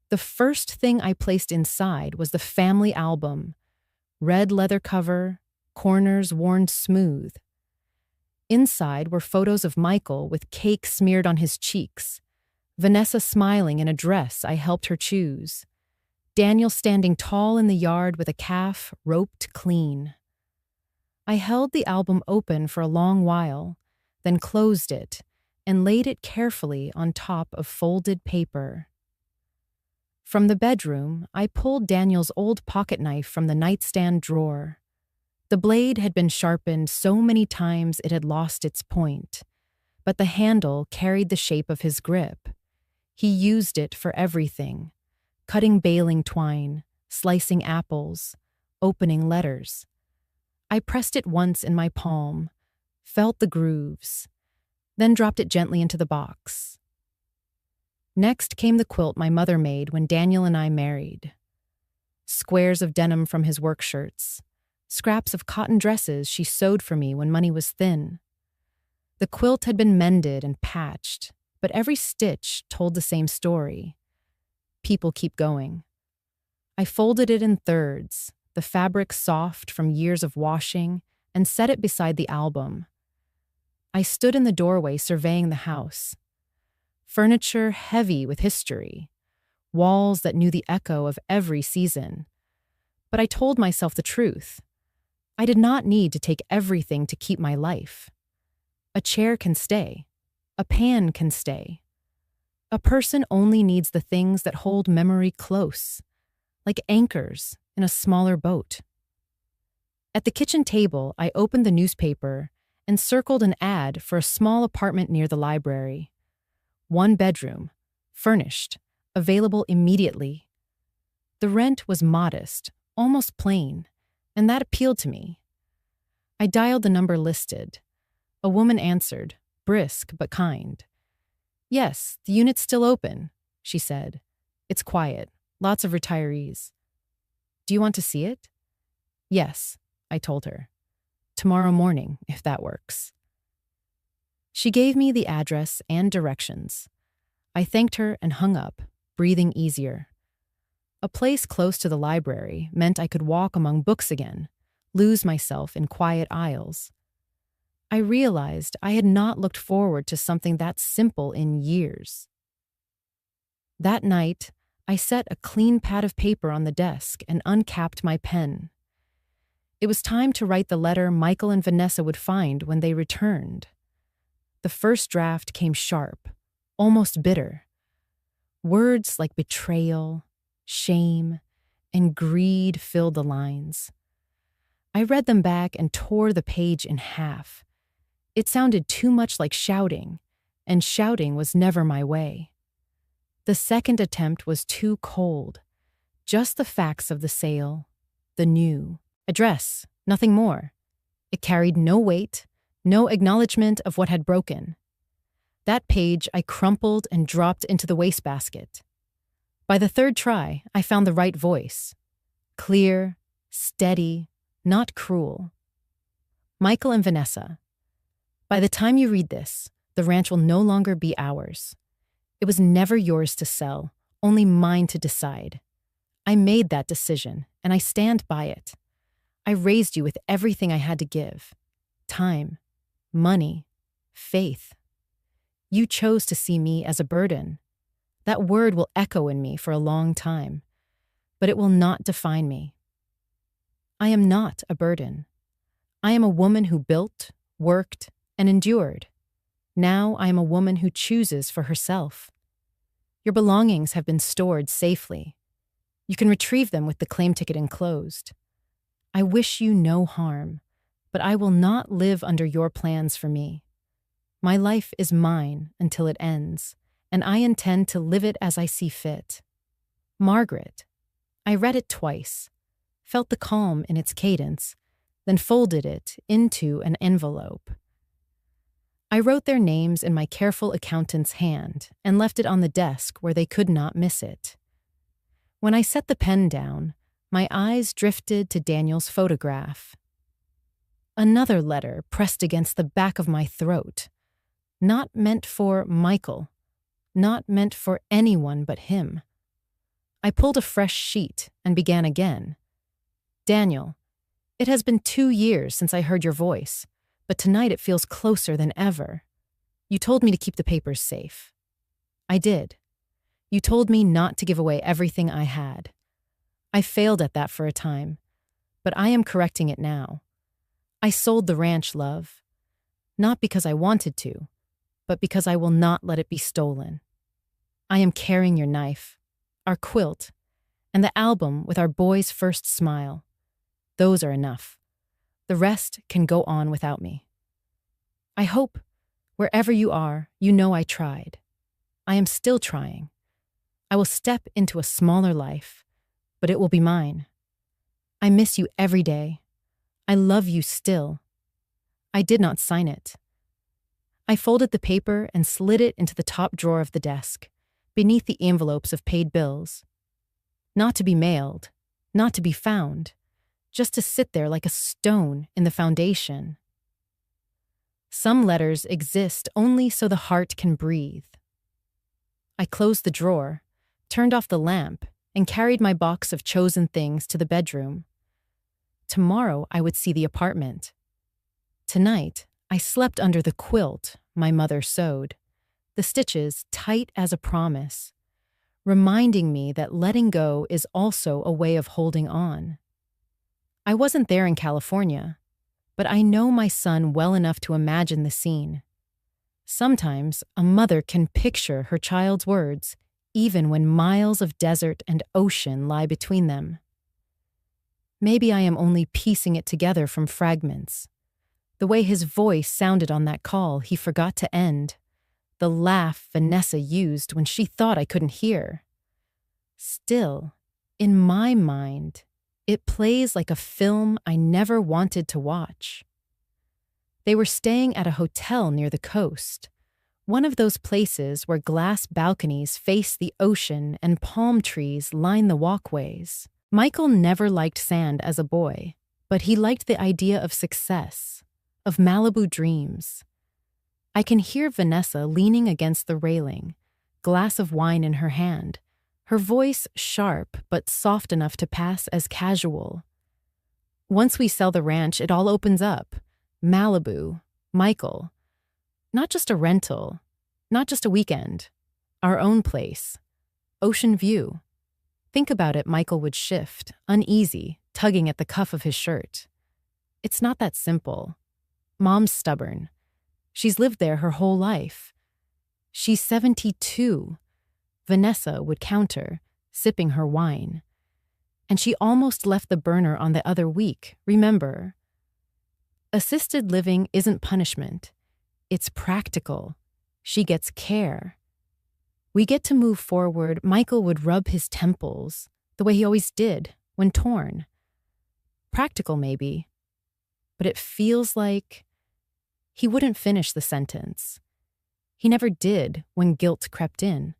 The first thing I placed inside was the family album, red leather cover, corners worn smooth. Inside were photos of Michael with cake smeared on his cheeks, Vanessa smiling in a dress I helped her choose, Daniel standing tall in the yard with a calf roped clean. I held the album open for a long while, then closed it and laid it carefully on top of folded paper. From the bedroom, I pulled Daniel's old pocket knife from the nightstand drawer. The blade had been sharpened so many times it had lost its point, but the handle carried the shape of his grip. He used it for everything, cutting baling twine, slicing apples, opening letters. I pressed it once in my palm, felt the grooves, then dropped it gently into the box. Next came the quilt my mother made when Daniel and I married. Squares of denim from his work shirts, scraps of cotton dresses she sewed for me when money was thin. The quilt had been mended and patched, but every stitch told the same story. People keep going. I folded it in thirds, the fabric soft from years of washing, and set it beside the album. I stood in the doorway surveying the house. Furniture heavy with history, walls that knew the echo of every season. But I told myself the truth. I did not need to take everything to keep my life. A chair can stay. A pan can stay. A person only needs the things that hold memory close, like anchors in a smaller boat. At the kitchen table, I opened the newspaper and circled an ad for a small apartment near the library. 1 bedroom, furnished, available immediately. The rent was modest, almost plain, and that appealed to me. I dialed the number listed. A woman answered, brisk but kind. "Yes, the unit's still open," she said. "It's quiet, lots of retirees." "Do you want to see it?" "Yes," I told her. "Tomorrow morning, if that works." She gave me the address and directions. I thanked her and hung up, breathing easier. A place close to the library meant I could walk among books again, lose myself in quiet aisles. I realized I had not looked forward to something that simple in years. That night, I set a clean pad of paper on the desk and uncapped my pen. It was time to write the letter Michael and Vanessa would find when they returned. the first draft came sharp, almost bitter. Words like betrayal, shame, and greed filled the lines. I read them back and tore the page in half. It sounded too much like shouting, and shouting was never my way. The second attempt was too cold. Just the facts of the sale, the new address, nothing more. It carried no weight, no acknowledgement of what had broken. That page I crumpled and dropped into the wastebasket. By the third try, I found the right voice. Clear, steady, not cruel. Michael and Vanessa. By the time you read this, the ranch will no longer be ours. It was never yours to sell, only mine to decide. I made that decision, and I stand by it. I raised you with everything I had to give. Time, money, faith. You chose to see me as a burden. That word will echo in me for a long time, but it will not define me. I am not a burden. I am a woman who built, worked, and endured. Now I am a woman who chooses for herself. Your belongings have been stored safely. You can retrieve them with the claim ticket enclosed. I wish you no harm, but I will not live under your plans for me. My life is mine until it ends, and I intend to live it as I see fit. Margaret. I read it twice, felt the calm in its cadence, then folded it into an envelope. I wrote their names in my careful accountant's hand and left it on the desk where they could not miss it. When I set the pen down, my eyes drifted to Daniel's photograph. Another letter pressed against the back of my throat. Not meant for Michael. Not meant for anyone but him. I pulled a fresh sheet and began again. Daniel, it has been 2 years since I heard your voice, but tonight it feels closer than ever. You told me to keep the papers safe. I did. You told me not to give away everything I had. I failed at that for a time, but I am correcting it now. I sold the ranch, love. Not because I wanted to, but because I will not let it be stolen. I am carrying your knife, our quilt, and the album with our boy's first smile. Those are enough. The rest can go on without me. I hope, wherever you are, you know I tried. I am still trying. I will step into a smaller life, but it will be mine. I miss you every day. I love you still. I did not sign it. I folded the paper and slid it into the top drawer of the desk, beneath the envelopes of paid bills. Not to be mailed, not to be found, just to sit there like a stone in the foundation. Some letters exist only so the heart can breathe. I closed the drawer, turned off the lamp, and carried my box of chosen things to the bedroom. Tomorrow I would see the apartment. Tonight, I slept under the quilt my mother sewed, the stitches tight as a promise, reminding me that letting go is also a way of holding on. I wasn't there in California, but I know my son well enough to imagine the scene. Sometimes a mother can picture her child's words, even when miles of desert and ocean lie between them. Maybe I am only piecing it together from fragments. The way his voice sounded on that call he forgot to end. The laugh Vanessa used when she thought I couldn't hear. Still, in my mind, it plays like a film I never wanted to watch. They were staying at a hotel near the coast, one of those places where glass balconies face the ocean and palm trees line the walkways. Michael never liked sand as a boy, but he liked the idea of success, of Malibu dreams. I can hear Vanessa leaning against the railing, glass of wine in her hand, her voice sharp but soft enough to pass as casual. Once we sell the ranch, it all opens up. Malibu, Michael. Not just a rental, not just a weekend. Our own place. Ocean view. Think about it, Michael would shift, uneasy, tugging at the cuff of his shirt. It's not that simple. Mom's stubborn. She's lived there her whole life. She's 72, Vanessa would counter, sipping her wine. And she almost left the burner on the other week, remember? Assisted living isn't punishment. It's practical. She gets care. We get to move forward. Michael would rub his temples, the way he always did, when torn. Practical, maybe. But it feels like he wouldn't finish the sentence. He never did when guilt crept in.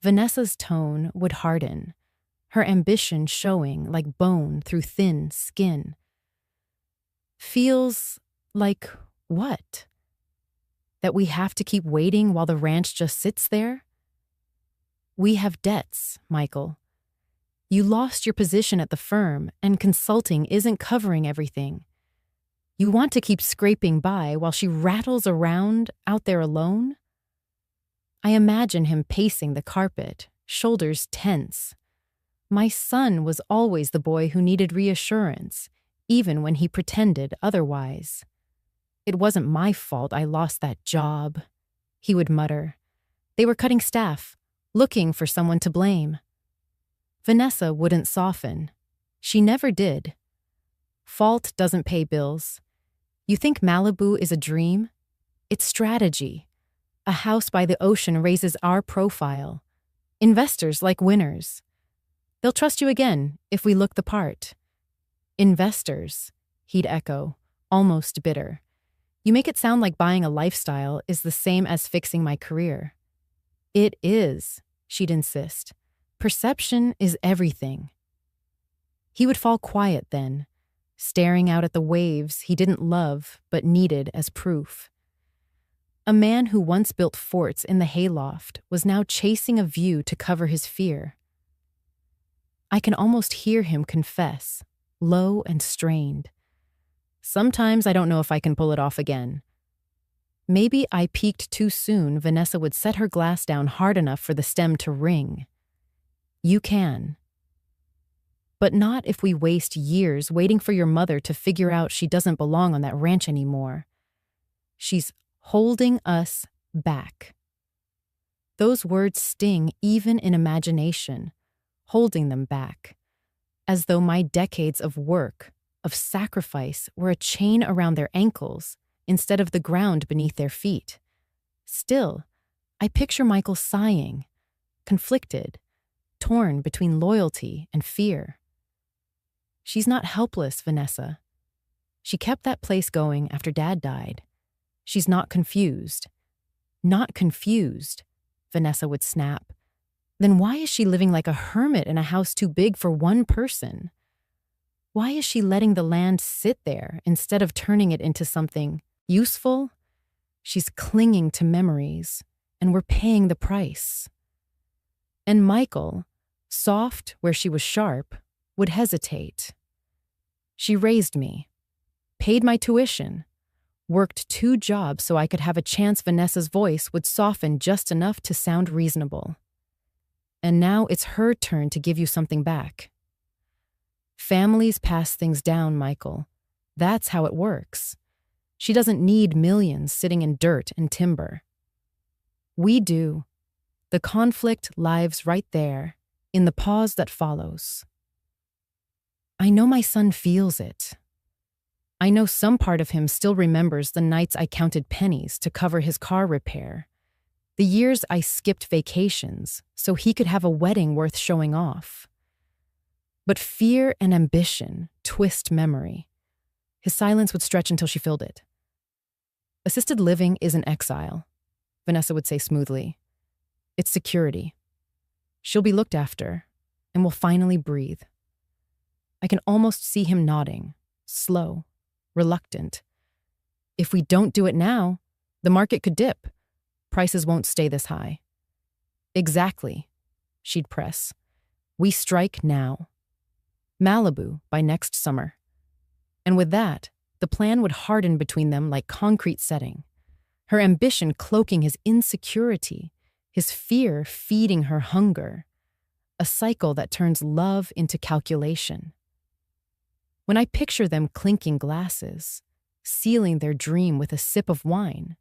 Vanessa's tone would harden, her ambition showing like bone through thin skin. Feels like what? That we have to keep waiting while the ranch just sits there? We have debts, Michael. You lost your position at the firm, and consulting isn't covering everything. You want to keep scraping by while she rattles around out there alone? I imagine him pacing the carpet, shoulders tense. My son was always the boy who needed reassurance, even when he pretended otherwise. It wasn't my fault I lost that job, he would mutter. They were cutting staff, looking for someone to blame. Vanessa wouldn't soften. She never did. Fault doesn't pay bills. You think Malibu is a dream? It's strategy. A house by the ocean raises our profile. Investors like winners. They'll trust you again if we look the part. Investors, he'd echo, almost bitter. You make it sound like buying a lifestyle is the same as fixing my career. It is, she'd insist. Perception is everything. He would fall quiet then, staring out at the waves he didn't love but needed as proof. A man who once built forts in the hayloft was now chasing a view to cover his fear. I can almost hear him confess, low and strained. Sometimes I don't know if I can pull it off again. Maybe I peaked too soon. Vanessa would set her glass down hard enough for the stem to ring. You can. But not if we waste years waiting for your mother to figure out she doesn't belong on that ranch anymore. She's holding us back. Those words sting even in imagination, holding them back, as though my decades of work, of sacrifice, were a chain around their ankles instead of the ground beneath their feet. Still, I picture Michael sighing, conflicted, torn between loyalty and fear. She's not helpless, Vanessa. She kept that place going after Dad died. She's not confused. Not confused, Vanessa would snap. Then why is she living like a hermit in a house too big for one person? Why is she letting the land sit there instead of turning it into something useful? She's clinging to memories, and we're paying the price. And Michael, soft where she was sharp, would hesitate. She raised me, paid my tuition, worked 2 jobs so I could have a chance Vanessa's voice would soften just enough to sound reasonable. And now it's her turn to give you something back. Families pass things down, Michael. That's how it works. She doesn't need millions sitting in dirt and timber. We do. The conflict lives right there, in the pause that follows. I know my son feels it. I know some part of him still remembers the nights I counted pennies to cover his car repair, the years I skipped vacations so he could have a wedding worth showing off. But fear and ambition twist memory. His silence would stretch until she filled it. Assisted living isn't exile, Vanessa would say smoothly. It's security. She'll be looked after, and will finally breathe. I can almost see him nodding, slow, reluctant. If we don't do it now, the market could dip. Prices won't stay this high. Exactly, she'd press. We strike now. Malibu by next summer. And with that, the plan would harden between them like concrete setting, her ambition cloaking his insecurity, his fear feeding her hunger, a cycle that turns love into calculation. When I picture them clinking glasses, sealing their dream with a sip of wine,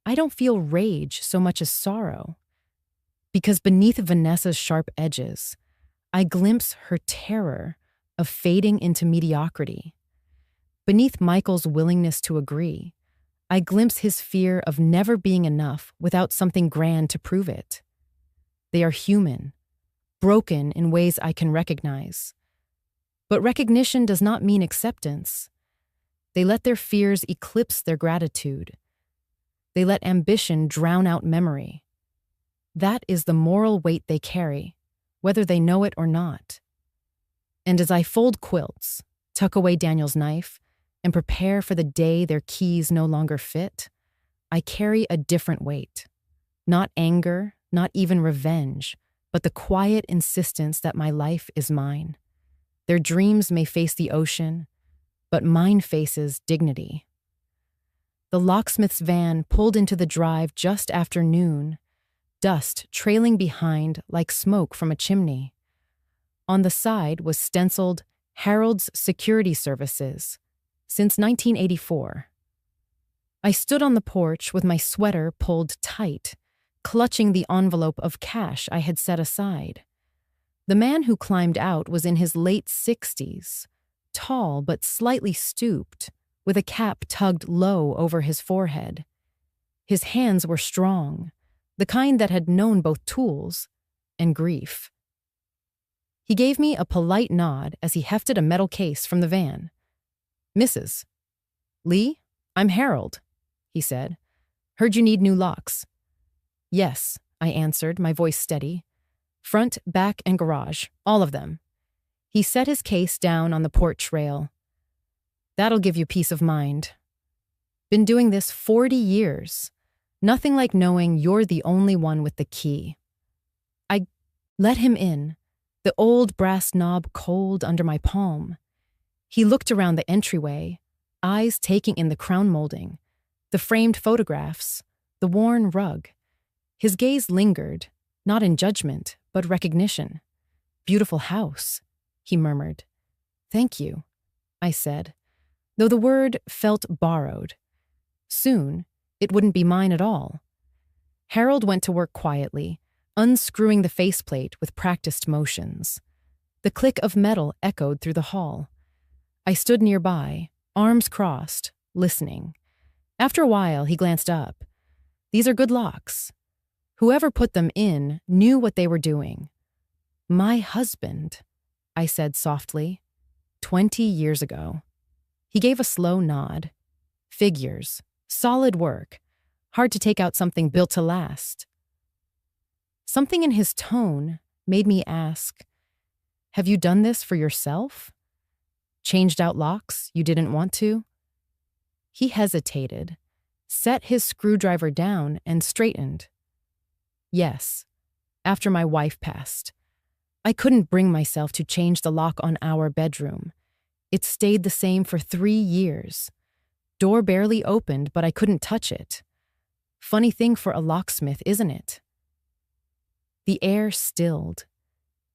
I don't feel rage so much as sorrow. Because beneath Vanessa's sharp edges, I glimpse her terror of fading into mediocrity. Beneath Michael's willingness to agree, I glimpse his fear of never being enough without something grand to prove it. They are human, broken in ways I can recognize. But recognition does not mean acceptance. They let their fears eclipse their gratitude. They let ambition drown out memory. That is the moral weight they carry, whether they know it or not. And as I fold quilts, tuck away Daniel's knife, and prepare for the day their keys no longer fit, I carry a different weight. Not anger, not even revenge, but the quiet insistence that my life is mine. Their dreams may face the ocean, but mine faces dignity. The locksmith's van pulled into the drive just after noon, dust trailing behind like smoke from a chimney. On the side was stenciled Harold's Security Services, since 1984. I stood on the porch with my sweater pulled tight, clutching the envelope of cash I had set aside. The man who climbed out was in his late 60s, tall but slightly stooped, with a cap tugged low over his forehead. His hands were strong, the kind that had known both tools and grief. He gave me a polite nod as he hefted a metal case from the van. "Mrs. Lee, I'm Harold," he said. "Heard you need new locks." "Yes," I answered, my voice steady. "Front, back, and garage, all of them." He set his case down on the porch rail. "That'll give you peace of mind. Been doing this 40 years. Nothing like knowing you're the only one with the key." I let him in, the old brass knob cold under my palm. He looked around the entryway, eyes taking in the crown molding, the framed photographs, the worn rug. His gaze lingered, not in judgment, but recognition. "Beautiful house," he murmured. "Thank you," I said, though the word felt borrowed. Soon, it wouldn't be mine at all. Harold went to work quietly, unscrewing the faceplate with practiced motions. The click of metal echoed through the hall. I stood nearby, arms crossed, listening. After a while, he glanced up. "These are good locks. Whoever put them in knew what they were doing." "My husband," I said softly, 20 years ago. He gave a slow nod. "Figures. Solid work. Hard to take out something built to last." Something in his tone made me ask, "Have you done this for yourself? Changed out locks you didn't want to?" He hesitated, set his screwdriver down, and straightened. "Yes, after my wife passed. I couldn't bring myself to change the lock on our bedroom. It stayed the same for 3 years. Door barely opened, but I couldn't touch it. Funny thing for a locksmith, isn't it?" The air stilled.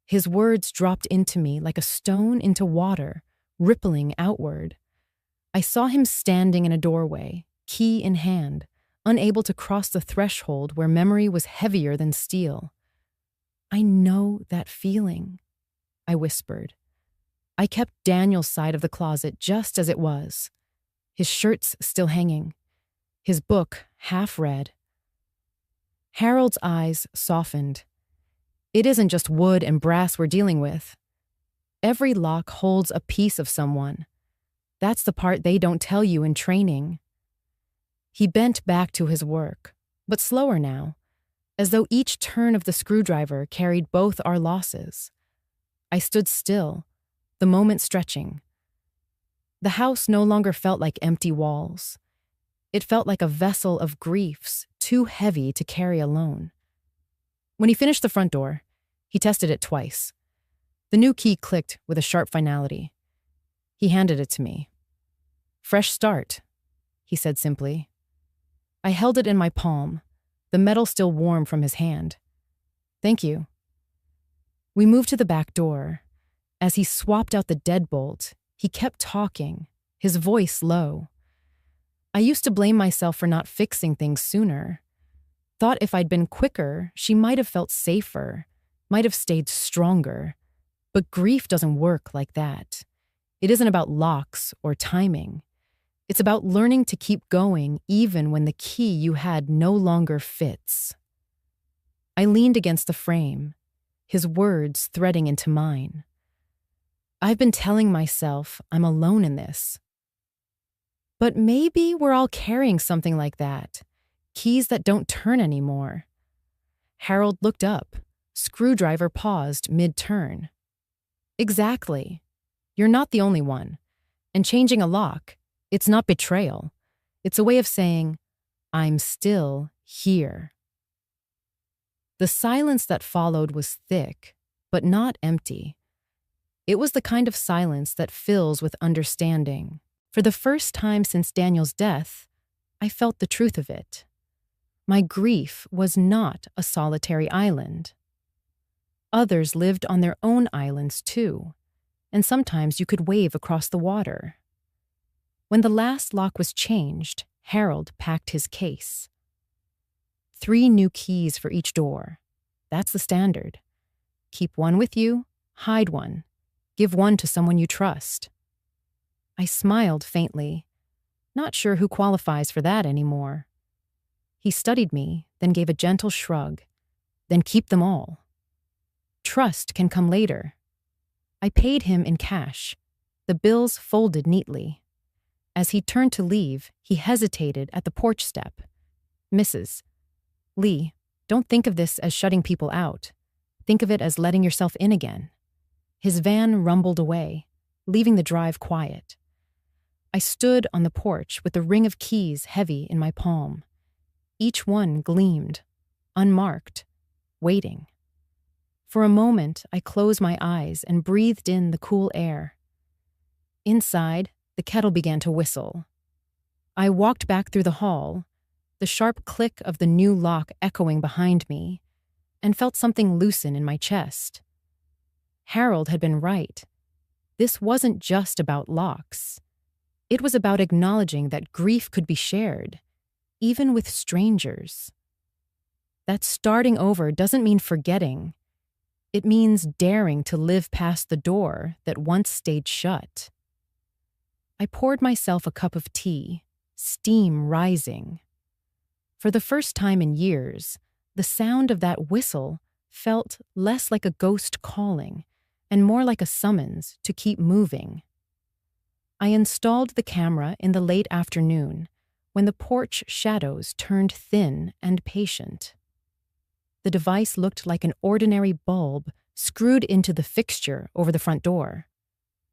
His words dropped into me like a stone into water, rippling outward. I saw him standing in a doorway, key in hand, unable to cross the threshold where memory was heavier than steel. "I know that feeling," I whispered. I kept Daniel's side of the closet just as it was, his shirts still hanging, his book half read. Harold's eyes softened. "It isn't just wood and brass we're dealing with. Every lock holds a piece of someone. That's the part they don't tell you in training." He bent back to his work, but slower now, as though each turn of the screwdriver carried both our losses. I stood still, the moment stretching. The house no longer felt like empty walls. It felt like a vessel of griefs too heavy to carry alone. When he finished the front door, he tested it twice. The new key clicked with a sharp finality. He handed it to me. "Fresh start," he said simply. I held it in my palm, the metal still warm from his hand. "Thank you." We moved to the back door. As he swapped out the deadbolt, he kept talking, his voice low. I used to blame myself for not fixing things sooner. Thought if I'd been quicker, she might have felt safer, might have stayed stronger. But grief doesn't work like that. It isn't about locks or timing. It's about learning to keep going even when the key you had no longer fits. I leaned against the frame, his words threading into mine. I've been telling myself I'm alone in this. But maybe we're all carrying something like that. Keys that don't turn anymore. Harold looked up. Screwdriver paused mid-turn. Exactly. You're not the only one. And changing a lock, it's not betrayal. It's a way of saying, I'm still here. The silence that followed was thick, but not empty. It was the kind of silence that fills with understanding. For the first time since Daniel's death, I felt the truth of it. My grief was not a solitary island. Others lived on their own islands too, and sometimes you could wave across the water. When the last lock was changed, Harold packed his case. 3 new keys for each door. That's the standard. Keep one with you, hide one, give one to someone you trust. I smiled faintly, not sure who qualifies for that anymore. He studied me, then gave a gentle shrug. Then keep them all. Trust can come later. I paid him in cash, the bills folded neatly. As he turned to leave, he hesitated at the porch step. Mrs. Lee, don't think of this as shutting people out. Think of it as letting yourself in again. His van rumbled away, leaving the drive quiet. I stood on the porch with the ring of keys heavy in my palm. Each one gleamed, unmarked, waiting. For a moment, I closed my eyes and breathed in the cool air. Inside, the kettle began to whistle. I walked back through the hall, the sharp click of the new lock echoing behind me, and felt something loosen in my chest. Harold had been right. This wasn't just about locks. It was about acknowledging that grief could be shared, even with strangers. That starting over doesn't mean forgetting. It means daring to live past the door that once stayed shut. I poured myself a cup of tea, steam rising. For the first time in years, the sound of that whistle felt less like a ghost calling and more like a summons to keep moving. I installed the camera in the late afternoon when the porch shadows turned thin and patient. The device looked like an ordinary bulb screwed into the fixture over the front door.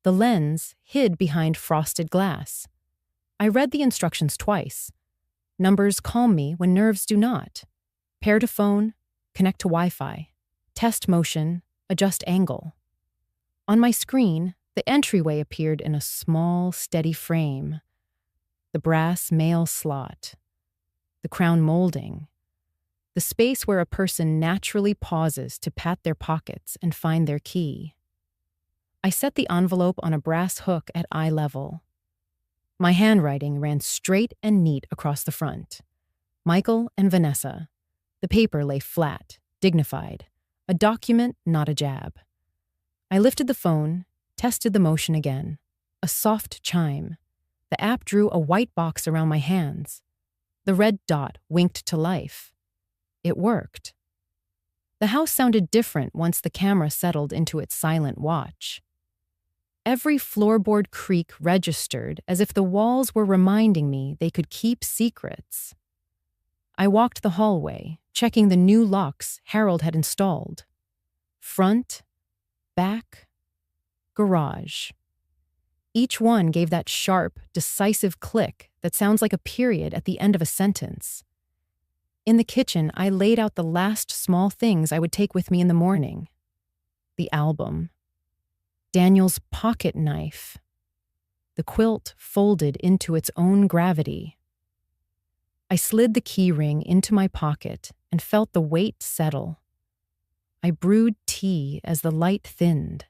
The lens hid behind frosted glass. I read the instructions twice. Numbers calm me when nerves do not. Pair to phone, connect to Wi-Fi. Test motion, adjust angle. On my screen, the entryway appeared in a small, steady frame. The brass mail slot. The crown molding. The space where a person naturally pauses to pat their pockets and find their key. I set the envelope on a brass hook at eye level. My handwriting ran straight and neat across the front. Michael and Vanessa. The paper lay flat, dignified. A document, not a jab. I lifted the phone, tested the motion again. A soft chime. The app drew a white box around my hands. The red dot winked to life. It worked. The house sounded different once the camera settled into its silent watch. Every floorboard creak registered as if the walls were reminding me they could keep secrets. I walked the hallway, checking the new locks Harold had installed. Front, back, garage. Each one gave that sharp, decisive click that sounds like a period at the end of a sentence. In the kitchen, I laid out the last small things I would take with me in the morning. The album. Daniel's pocket knife. The quilt folded into its own gravity. I slid the key ring into my pocket and felt the weight settle. I brewed tea as the light thinned.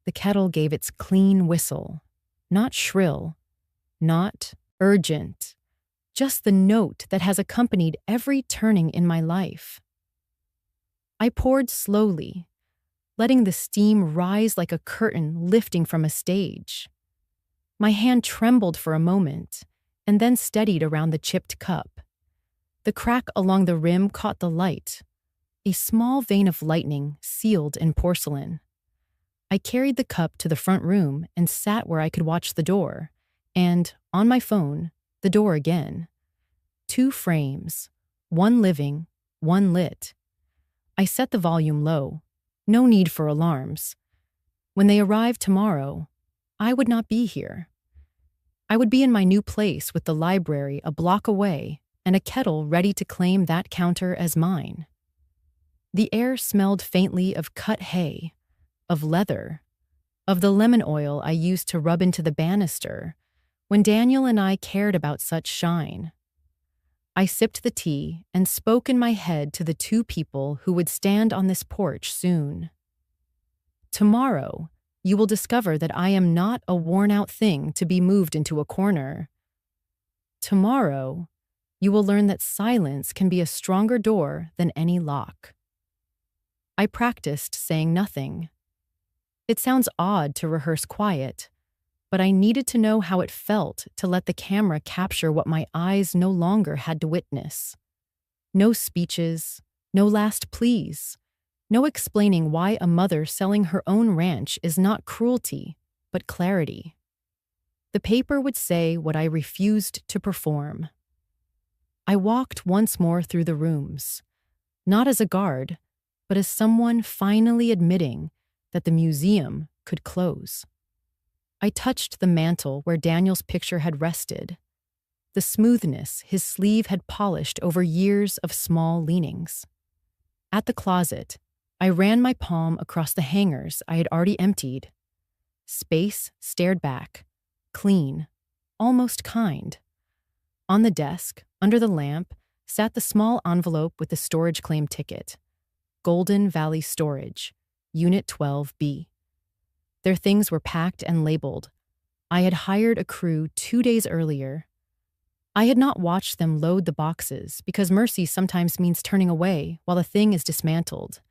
The kettle gave its clean whistle, not shrill, not urgent, just the note that has accompanied every turning in my life. I poured slowly, letting the steam rise like a curtain lifting from a stage. My hand trembled for a moment, and then steadied around the chipped cup. The crack along the rim caught the light, a small vein of lightning sealed in porcelain. I carried the cup to the front room and sat where I could watch the door, and, on my phone, the door again. 2 frames, one living, one lit. I set the volume low. No need for alarms. When they arrived tomorrow, I would not be here. I would be in my new place with the library a block away and a kettle ready to claim that counter as mine. The air smelled faintly of cut hay, of leather, of the lemon oil I used to rub into the banister when Daniel and I cared about such shine. I sipped the tea and spoke in my head to the 2 people who would stand on this porch soon. Tomorrow, you will discover that I am not a worn-out thing to be moved into a corner. Tomorrow, you will learn that silence can be a stronger door than any lock. I practiced saying nothing. It sounds odd to rehearse quiet, but I needed to know how it felt to let the camera capture what my eyes no longer had to witness. No speeches, no last pleas, no explaining why a mother selling her own ranch is not cruelty, but clarity. The paper would say what I refused to perform. I walked once more through the rooms, not as a guard, but as someone finally admitting that the museum could close. I touched the mantel where Daniel's picture had rested, the smoothness his sleeve had polished over years of small leanings. At the closet, I ran my palm across the hangers I had already emptied. Space stared back, clean, almost kind. On the desk, under the lamp, sat the small envelope with the storage claim ticket. Golden Valley Storage, Unit 12B. Their things were packed and labeled. I had hired a crew 2 days earlier. I had not watched them load the boxes because mercy sometimes means turning away while a thing is dismantled.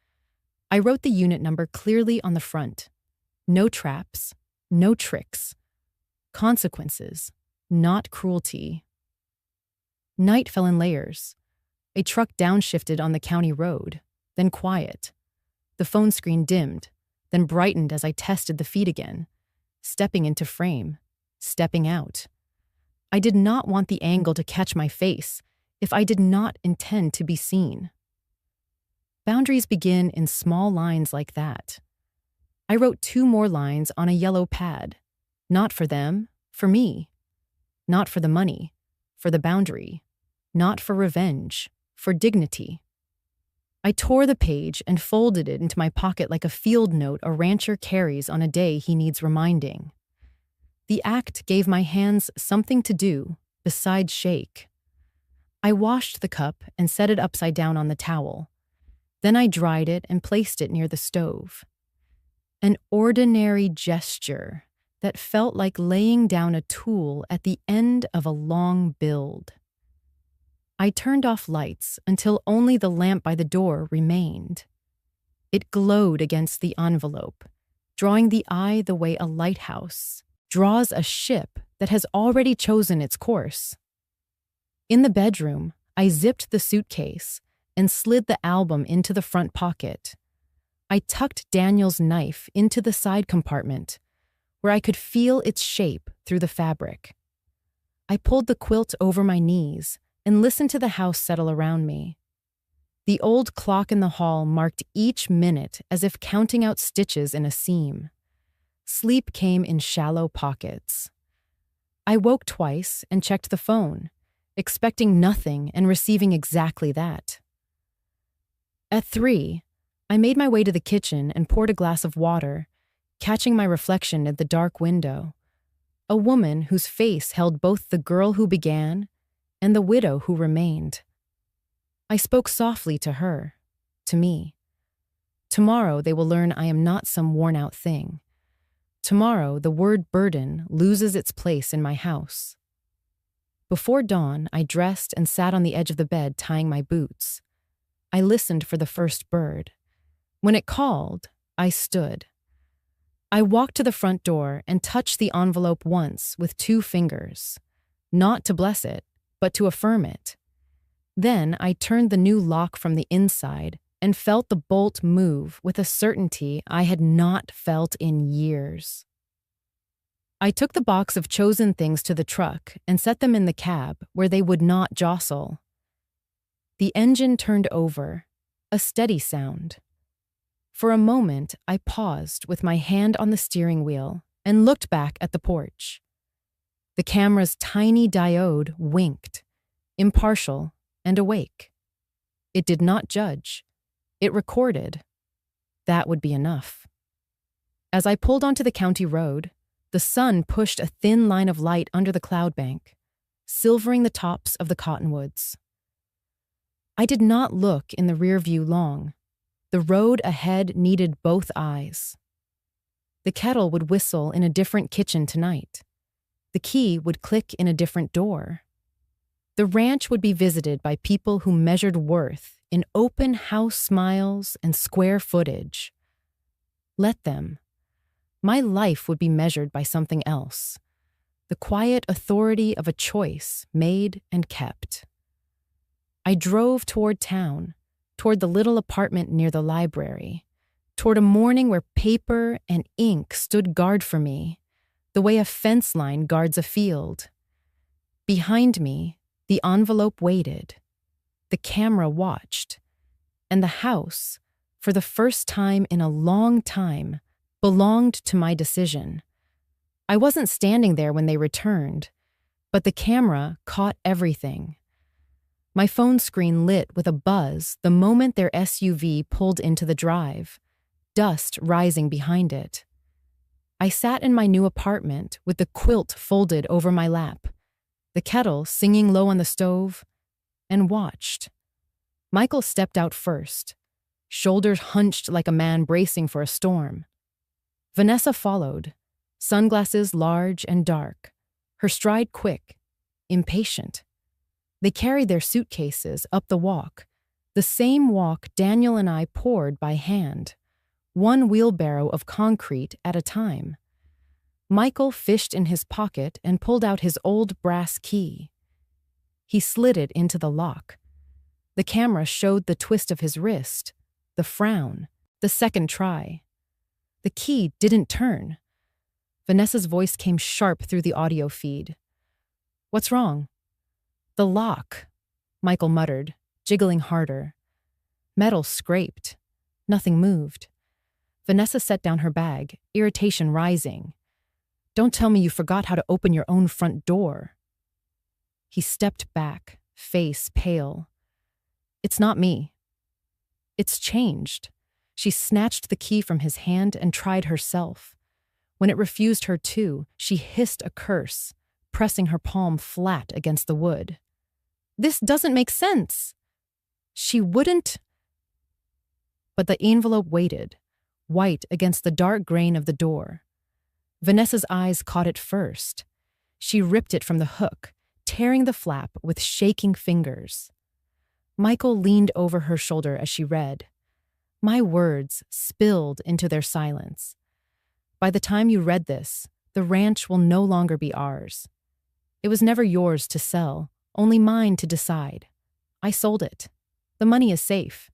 I wrote the unit number clearly on the front. No traps, no tricks. Consequences, not cruelty. Night fell in layers. A truck downshifted on the county road, then quiet. The phone screen dimmed, then brightened as I tested the feed again, stepping into frame, stepping out. I did not want the angle to catch my face if I did not intend to be seen. Boundaries begin in small lines like that. I wrote 2 more lines on a yellow pad. Not for them, for me. Not for the money, for the boundary. Not for revenge, for dignity. I tore the page and folded it into my pocket like a field note a rancher carries on a day he needs reminding. The act gave my hands something to do besides shake. I washed the cup and set it upside down on the towel. Then I dried it and placed it near the stove. An ordinary gesture that felt like laying down a tool at the end of a long build. I turned off lights until only the lamp by the door remained. It glowed against the envelope, drawing the eye the way a lighthouse draws a ship that has already chosen its course. In the bedroom, I zipped the suitcase and slid the album into the front pocket. I tucked Daniel's knife into the side compartment, where I could feel its shape through the fabric. I pulled the quilt over my knees and listened to the house settle around me. The old clock in the hall marked each minute as if counting out stitches in a seam. Sleep came in shallow pockets. I woke twice and checked the phone, expecting nothing and receiving exactly that. At 3, I made my way to the kitchen and poured a glass of water, catching my reflection at the dark window. A woman whose face held both the girl who began and the widow who remained. I spoke softly to her, to me. Tomorrow they will learn I am not some worn-out thing. Tomorrow the word burden loses its place in my house. Before dawn, I dressed and sat on the edge of the bed tying my boots. I listened for the first bird. When it called, I stood. I walked to the front door and touched the envelope once with 2 fingers, not to bless it, but to affirm it. Then I turned the new lock from the inside and felt the bolt move with a certainty I had not felt in years. I took the box of chosen things to the truck and set them in the cab where they would not jostle. The engine turned over, a steady sound. For a moment, I paused with my hand on the steering wheel and looked back at the porch. The camera's tiny diode winked, impartial and awake. It did not judge. It recorded. That would be enough. As I pulled onto the county road, the sun pushed a thin line of light under the cloud bank, silvering the tops of the cottonwoods. I did not look in the rear view long. The road ahead needed both eyes. The kettle would whistle in a different kitchen tonight. The key would click in a different door. The ranch would be visited by people who measured worth in open house smiles and square footage. Let them. My life would be measured by something else. The quiet authority of a choice made and kept. I drove toward town, toward the little apartment near the library, toward a morning where paper and ink stood guard for me, the way a fence line guards a field. Behind me, the envelope waited. The camera watched. And the house, for the first time in a long time, belonged to my decision. I wasn't standing there when they returned, but the camera caught everything. My phone screen lit with a buzz the moment their SUV pulled into the drive, dust rising behind it. I sat in my new apartment with the quilt folded over my lap, the kettle singing low on the stove, and watched. Michael stepped out first, shoulders hunched like a man bracing for a storm. Vanessa followed, sunglasses large and dark, her stride quick, impatient. They carried their suitcases up the walk, the same walk Daniel and I poured by hand, one wheelbarrow of concrete at a time. Michael fished in his pocket and pulled out his old brass key. He slid it into the lock. The camera showed the twist of his wrist, the frown, the second try. The key didn't turn. Vanessa's voice came sharp through the audio feed. "What's wrong?" "The lock," Michael muttered, jiggling harder. Metal scraped. Nothing moved. Vanessa set down her bag, irritation rising. "Don't tell me you forgot how to open your own front door." He stepped back, face pale. "It's not me. It's changed." She snatched the key from his hand and tried herself. When it refused her too, she hissed a curse, pressing her palm flat against the wood. "This doesn't make sense." She wouldn't. But the envelope waited, white against the dark grain of the door. Vanessa's eyes caught it first. She ripped it from the hook, tearing the flap with shaking fingers. Michael leaned over her shoulder as she read. My words spilled into their silence. "By the time you read this, the ranch will no longer be ours. It was never yours to sell, only mine to decide. I sold it. The money is safe.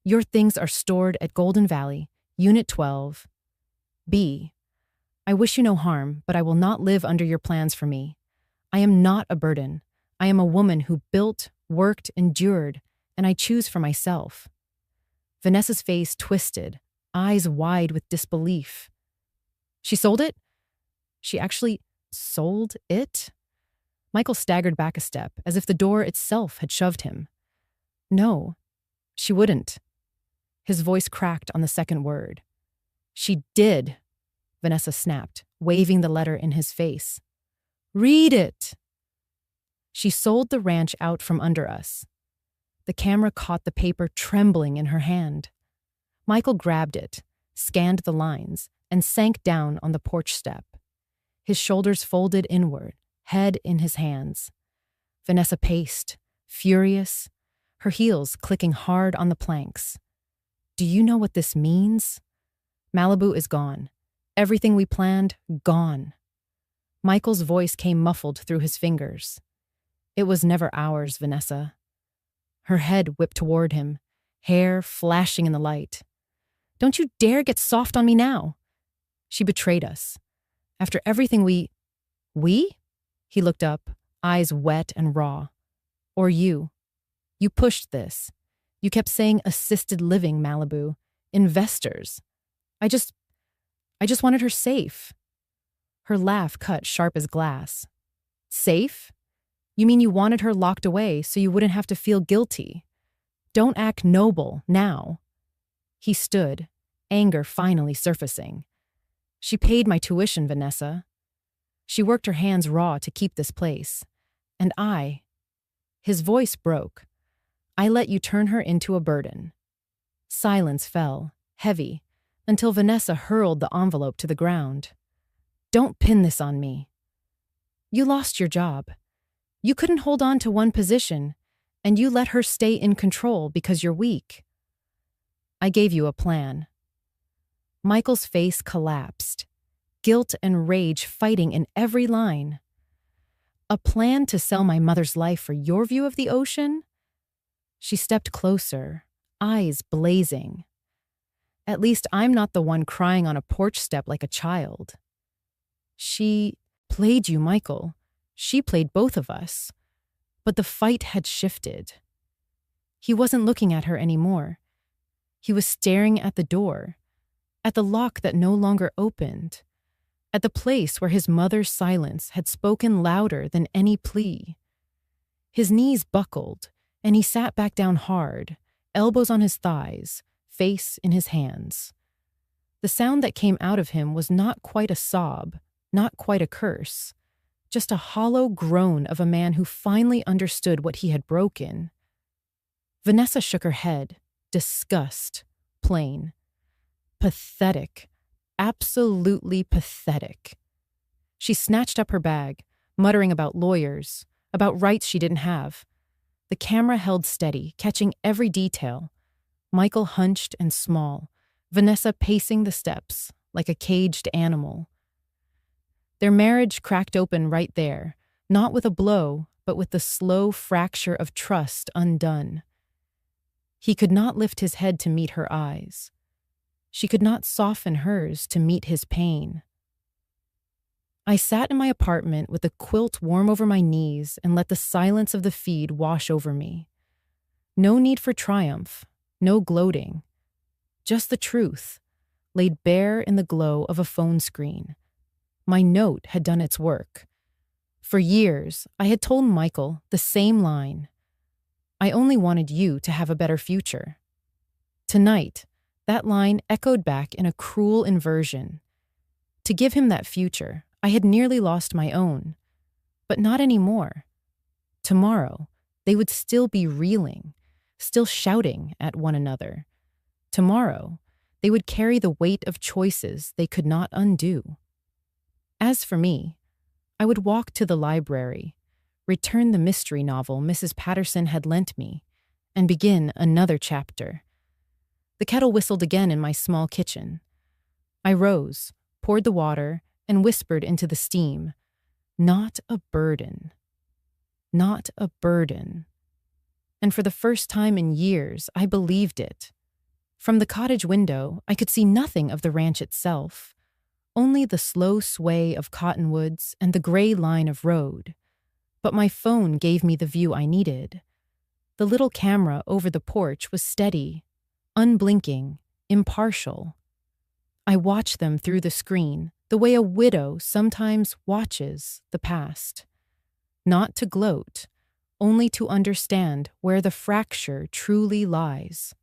Your things are stored at Golden Valley, Unit 12. B. I wish you no harm, but I will not live under your plans for me. I am not a burden. I am a woman who built, worked, endured, and I choose for myself." Vanessa's face twisted, eyes wide with disbelief. "She sold it? She actually sold it?" Michael staggered back a step, as if the door itself had shoved him. "No, she wouldn't." His voice cracked on the second word. "She did," Vanessa snapped, waving the letter in his face. "Read it." "She sold the ranch out from under us." The camera caught the paper trembling in her hand. Michael grabbed it, scanned the lines, and sank down on the porch step. His shoulders folded inward, head in his hands. Vanessa paced, furious, her heels clicking hard on the planks. Do you know what this means? Malibu is gone. Everything we planned, gone. Michael's voice came muffled through his fingers. It was never ours, Vanessa. Her head whipped toward him, hair flashing in the light. Don't you dare get soft on me now. She betrayed us. After everything we? He looked up, eyes wet and raw. Or you. You pushed this. You kept saying assisted living, Malibu. Investors. I just wanted her safe. Her laugh cut sharp as glass. Safe? You mean you wanted her locked away so you wouldn't have to feel guilty? Don't act noble now. He stood, anger finally surfacing. She paid my tuition, Vanessa. She worked her hands raw to keep this place. And I. His voice broke. I let you turn her into a burden. Silence fell, heavy, until Vanessa hurled the envelope to the ground. Don't pin this on me. You lost your job. You couldn't hold on to one position, and you let her stay in control because you're weak. I gave you a plan. Michael's face collapsed, guilt and rage fighting in every line. A plan to sell my mother's life for your view of the ocean? She stepped closer, eyes blazing. At least I'm not the one crying on a porch step like a child. She played you, Michael. She played both of us. But the fight had shifted. He wasn't looking at her anymore. He was staring at the door, at the lock that no longer opened, at the place where his mother's silence had spoken louder than any plea. His knees buckled, and he sat back down hard, elbows on his thighs, face in his hands. The sound that came out of him was not quite a sob, not quite a curse, just a hollow groan of a man who finally understood what he had broken. Vanessa shook her head, disgust, plain. Pathetic, absolutely pathetic. She snatched up her bag, muttering about lawyers, about rights she didn't have. The camera held steady, catching every detail. Michael hunched and small, Vanessa pacing the steps like a caged animal. Their marriage cracked open right there, not with a blow, but with the slow fracture of trust undone. He could not lift his head to meet her eyes. She could not soften hers to meet his pain. I sat in my apartment with the quilt warm over my knees and let the silence of the feed wash over me. No need for triumph, no gloating. Just the truth, laid bare in the glow of a phone screen. My note had done its work. For years, I had told Michael the same line. I only wanted you to have a better future. Tonight, that line echoed back in a cruel inversion. To give him that future, I had nearly lost my own. But not anymore. Tomorrow, they would still be reeling, still shouting at one another. Tomorrow, they would carry the weight of choices they could not undo. As for me, I would walk to the library, return the mystery novel Mrs. Patterson had lent me, and begin another chapter. The kettle whistled again in my small kitchen. I rose, poured the water, and whispered into the steam, "Not a burden. Not a burden." And for the first time in years, I believed it. From the cottage window, I could see nothing of the ranch itself, only the slow sway of cottonwoods and the gray line of road. But my phone gave me the view I needed. The little camera over the porch was steady, unblinking, impartial. I watched them through the screen, the way a widow sometimes watches the past. Not to gloat, only to understand where the fracture truly lies.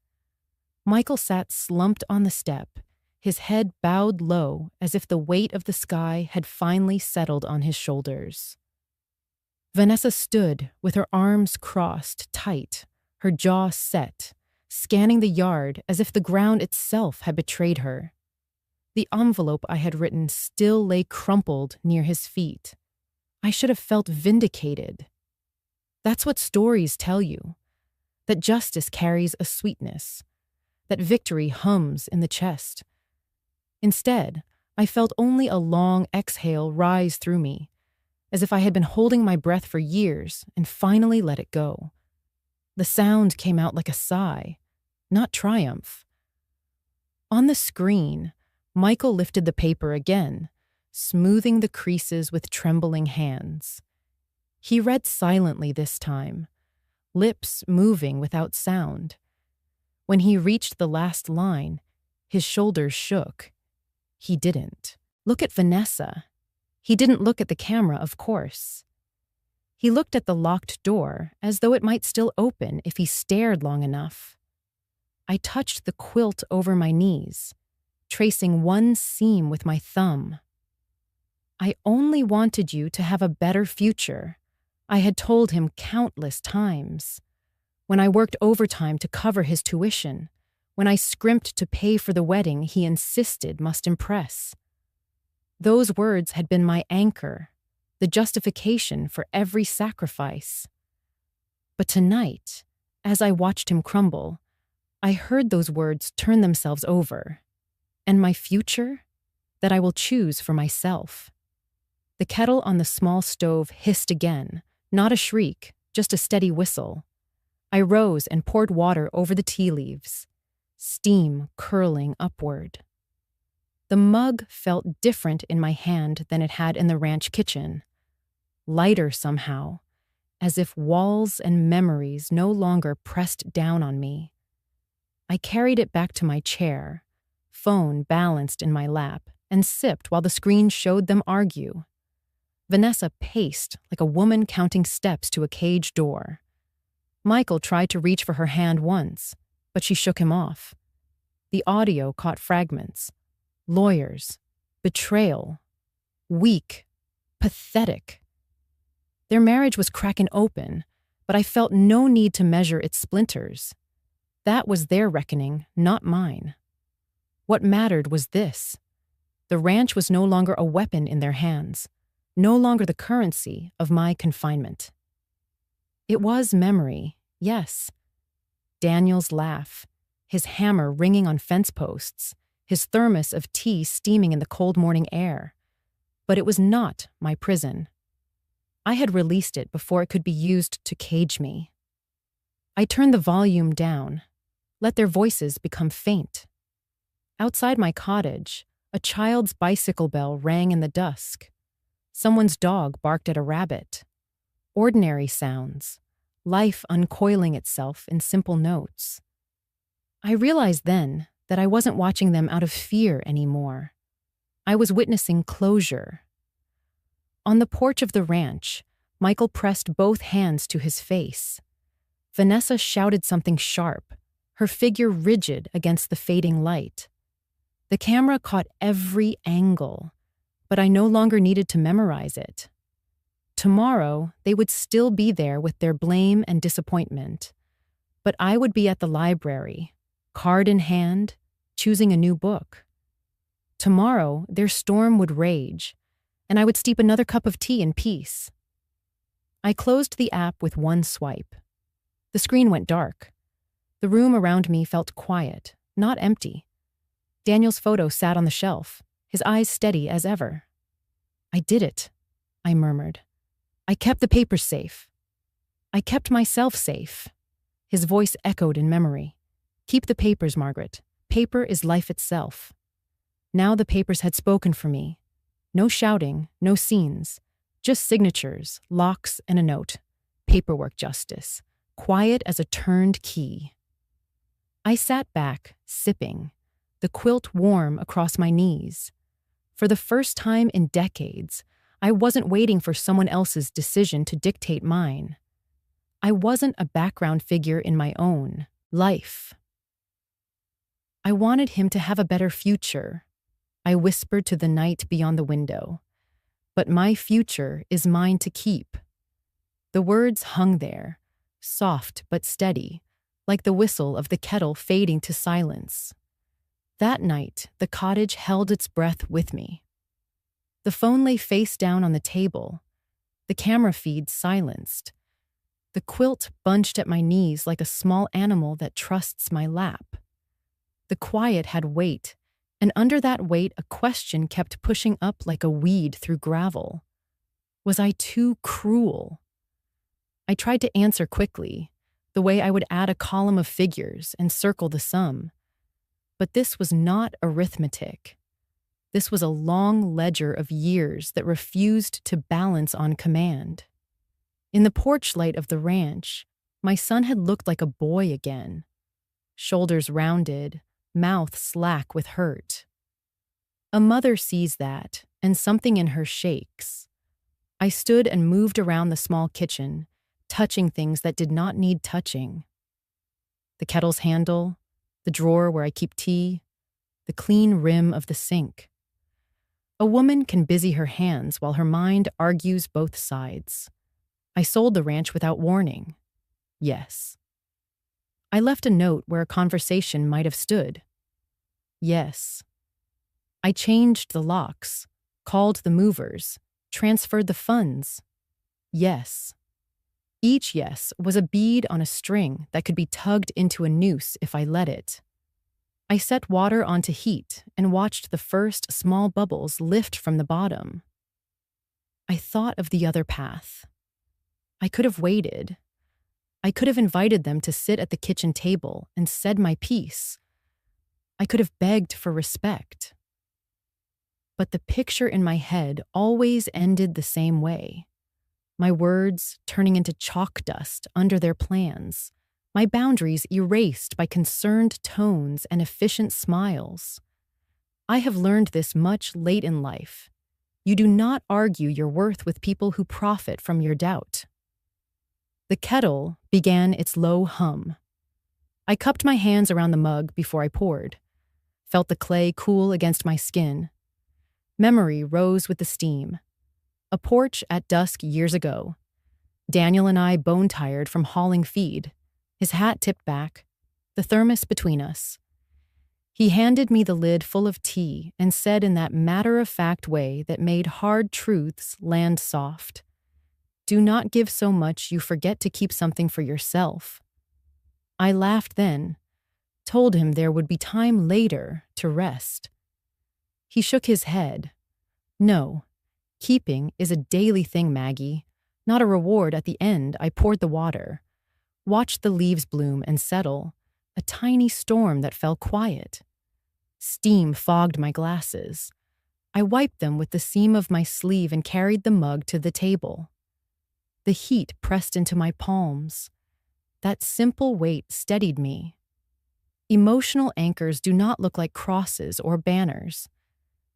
Michael sat slumped on the step, his head bowed low as if the weight of the sky had finally settled on his shoulders. Vanessa stood with her arms crossed tight, her jaw set, scanning the yard as if the ground itself had betrayed her. The envelope I had written still lay crumpled near his feet. I should have felt vindicated. That's what stories tell you, that justice carries a sweetness, that victory hums in the chest. Instead, I felt only a long exhale rise through me, as if I had been holding my breath for years and finally let it go. The sound came out like a sigh, not triumph. On the screen, Michael lifted the paper again, smoothing the creases with trembling hands. He read silently this time, lips moving without sound. When he reached the last line, his shoulders shook. He didn't look at Vanessa. He didn't look at the camera, of course. He looked at the locked door as though it might still open if he stared long enough. I touched the quilt over my knees, tracing one seam with my thumb. I only wanted you to have a better future, I had told him countless times. When I worked overtime to cover his tuition, when I scrimped to pay for the wedding he insisted must impress. Those words had been my anchor, the justification for every sacrifice. But tonight, as I watched him crumble, I heard those words turn themselves over. And my future? That I will choose for myself. The kettle on the small stove hissed again, not a shriek, just a steady whistle. I rose and poured water over the tea leaves, steam curling upward. The mug felt different in my hand than it had in the ranch kitchen. Lighter somehow, as if walls and memories no longer pressed down on me. I carried it back to my chair, phone balanced in my lap, and sipped while the screen showed them argue. Vanessa paced like a woman counting steps to a cage door. Michael tried to reach for her hand once, but she shook him off. The audio caught fragments. Lawyers. Betrayal. Weak. Pathetic. Their marriage was cracking open, but I felt no need to measure its splinters. That was their reckoning, not mine. What mattered was this. The ranch was no longer a weapon in their hands, no longer the currency of my confinement. It was memory, yes. Daniel's laugh, his hammer ringing on fence posts, his thermos of tea steaming in the cold morning air. But it was not my prison. I had released it before it could be used to cage me. I turned the volume down, let their voices become faint. Outside my cottage, a child's bicycle bell rang in the dusk. Someone's dog barked at a rabbit. Ordinary sounds, life uncoiling itself in simple notes. I realized then that I wasn't watching them out of fear anymore. I was witnessing closure. On the porch of the ranch, Michael pressed both hands to his face. Vanessa shouted something sharp, her figure rigid against the fading light. The camera caught every angle, but I no longer needed to memorize it. Tomorrow, they would still be there with their blame and disappointment, but I would be at the library, card in hand, choosing a new book. Tomorrow, their storm would rage, and I would steep another cup of tea in peace. I closed the app with one swipe. The screen went dark. The room around me felt quiet, not empty. Daniel's photo sat on the shelf, his eyes steady as ever. I did it, I murmured. I kept the papers safe. I kept myself safe. His voice echoed in memory. Keep the papers, Margaret. Paper is life itself. Now the papers had spoken for me. No shouting, no scenes, just signatures, locks, and a note. Paperwork justice, quiet as a turned key. I sat back, sipping, the quilt warm across my knees. For the first time in decades, I wasn't waiting for someone else's decision to dictate mine. I wasn't a background figure in my own life. I wanted him to have a better future, I whispered to the night beyond the window. But my future is mine to keep. The words hung there, soft but steady, like the whistle of the kettle fading to silence. That night, the cottage held its breath with me. The phone lay face down on the table, the camera feed silenced. The quilt bunched at my knees like a small animal that trusts my lap. The quiet had weight, and under that weight a question kept pushing up like a weed through gravel. Was I too cruel? I tried to answer quickly, the way I would add a column of figures and circle the sum. But this was not arithmetic. This was a long ledger of years that refused to balance on command. In the porch light of the ranch, my son had looked like a boy again. Shoulders rounded, mouth slack with hurt. A mother sees that, and something in her shakes. I stood and moved around the small kitchen, touching things that did not need touching. The kettle's handle, the drawer where I keep tea, the clean rim of the sink. A woman can busy her hands while her mind argues both sides. I sold the ranch without warning. Yes. I left a note where a conversation might have stood. Yes. I changed the locks, called the movers, transferred the funds. Yes. Each yes was a bead on a string that could be tugged into a noose if I let it. I set water onto heat and watched the first small bubbles lift from the bottom. I thought of the other path. I could have waited. I could have invited them to sit at the kitchen table and said my piece. I could have begged for respect. But the picture in my head always ended the same way. My words turning into chalk dust under their plans, my boundaries erased by concerned tones and efficient smiles. I have learned this much late in life. You do not argue your worth with people who profit from your doubt. The kettle began its low hum. I cupped my hands around the mug before I poured, felt the clay cool against my skin. Memory rose with the steam. A porch at dusk years ago. Daniel and I bone-tired from hauling feed, his hat tipped back, the thermos between us. He handed me the lid full of tea and said in that matter-of-fact way that made hard truths land soft, "Do not give so much you forget to keep something for yourself." I laughed then, told him there would be time later to rest. He shook his head. "No. Keeping is a daily thing, Maggie, not a reward at the end." I poured the water, watched the leaves bloom and settle, a tiny storm that fell quiet. Steam fogged my glasses. I wiped them with the seam of my sleeve and carried the mug to the table. The heat pressed into my palms. That simple weight steadied me. Emotional anchors do not look like crosses or banners.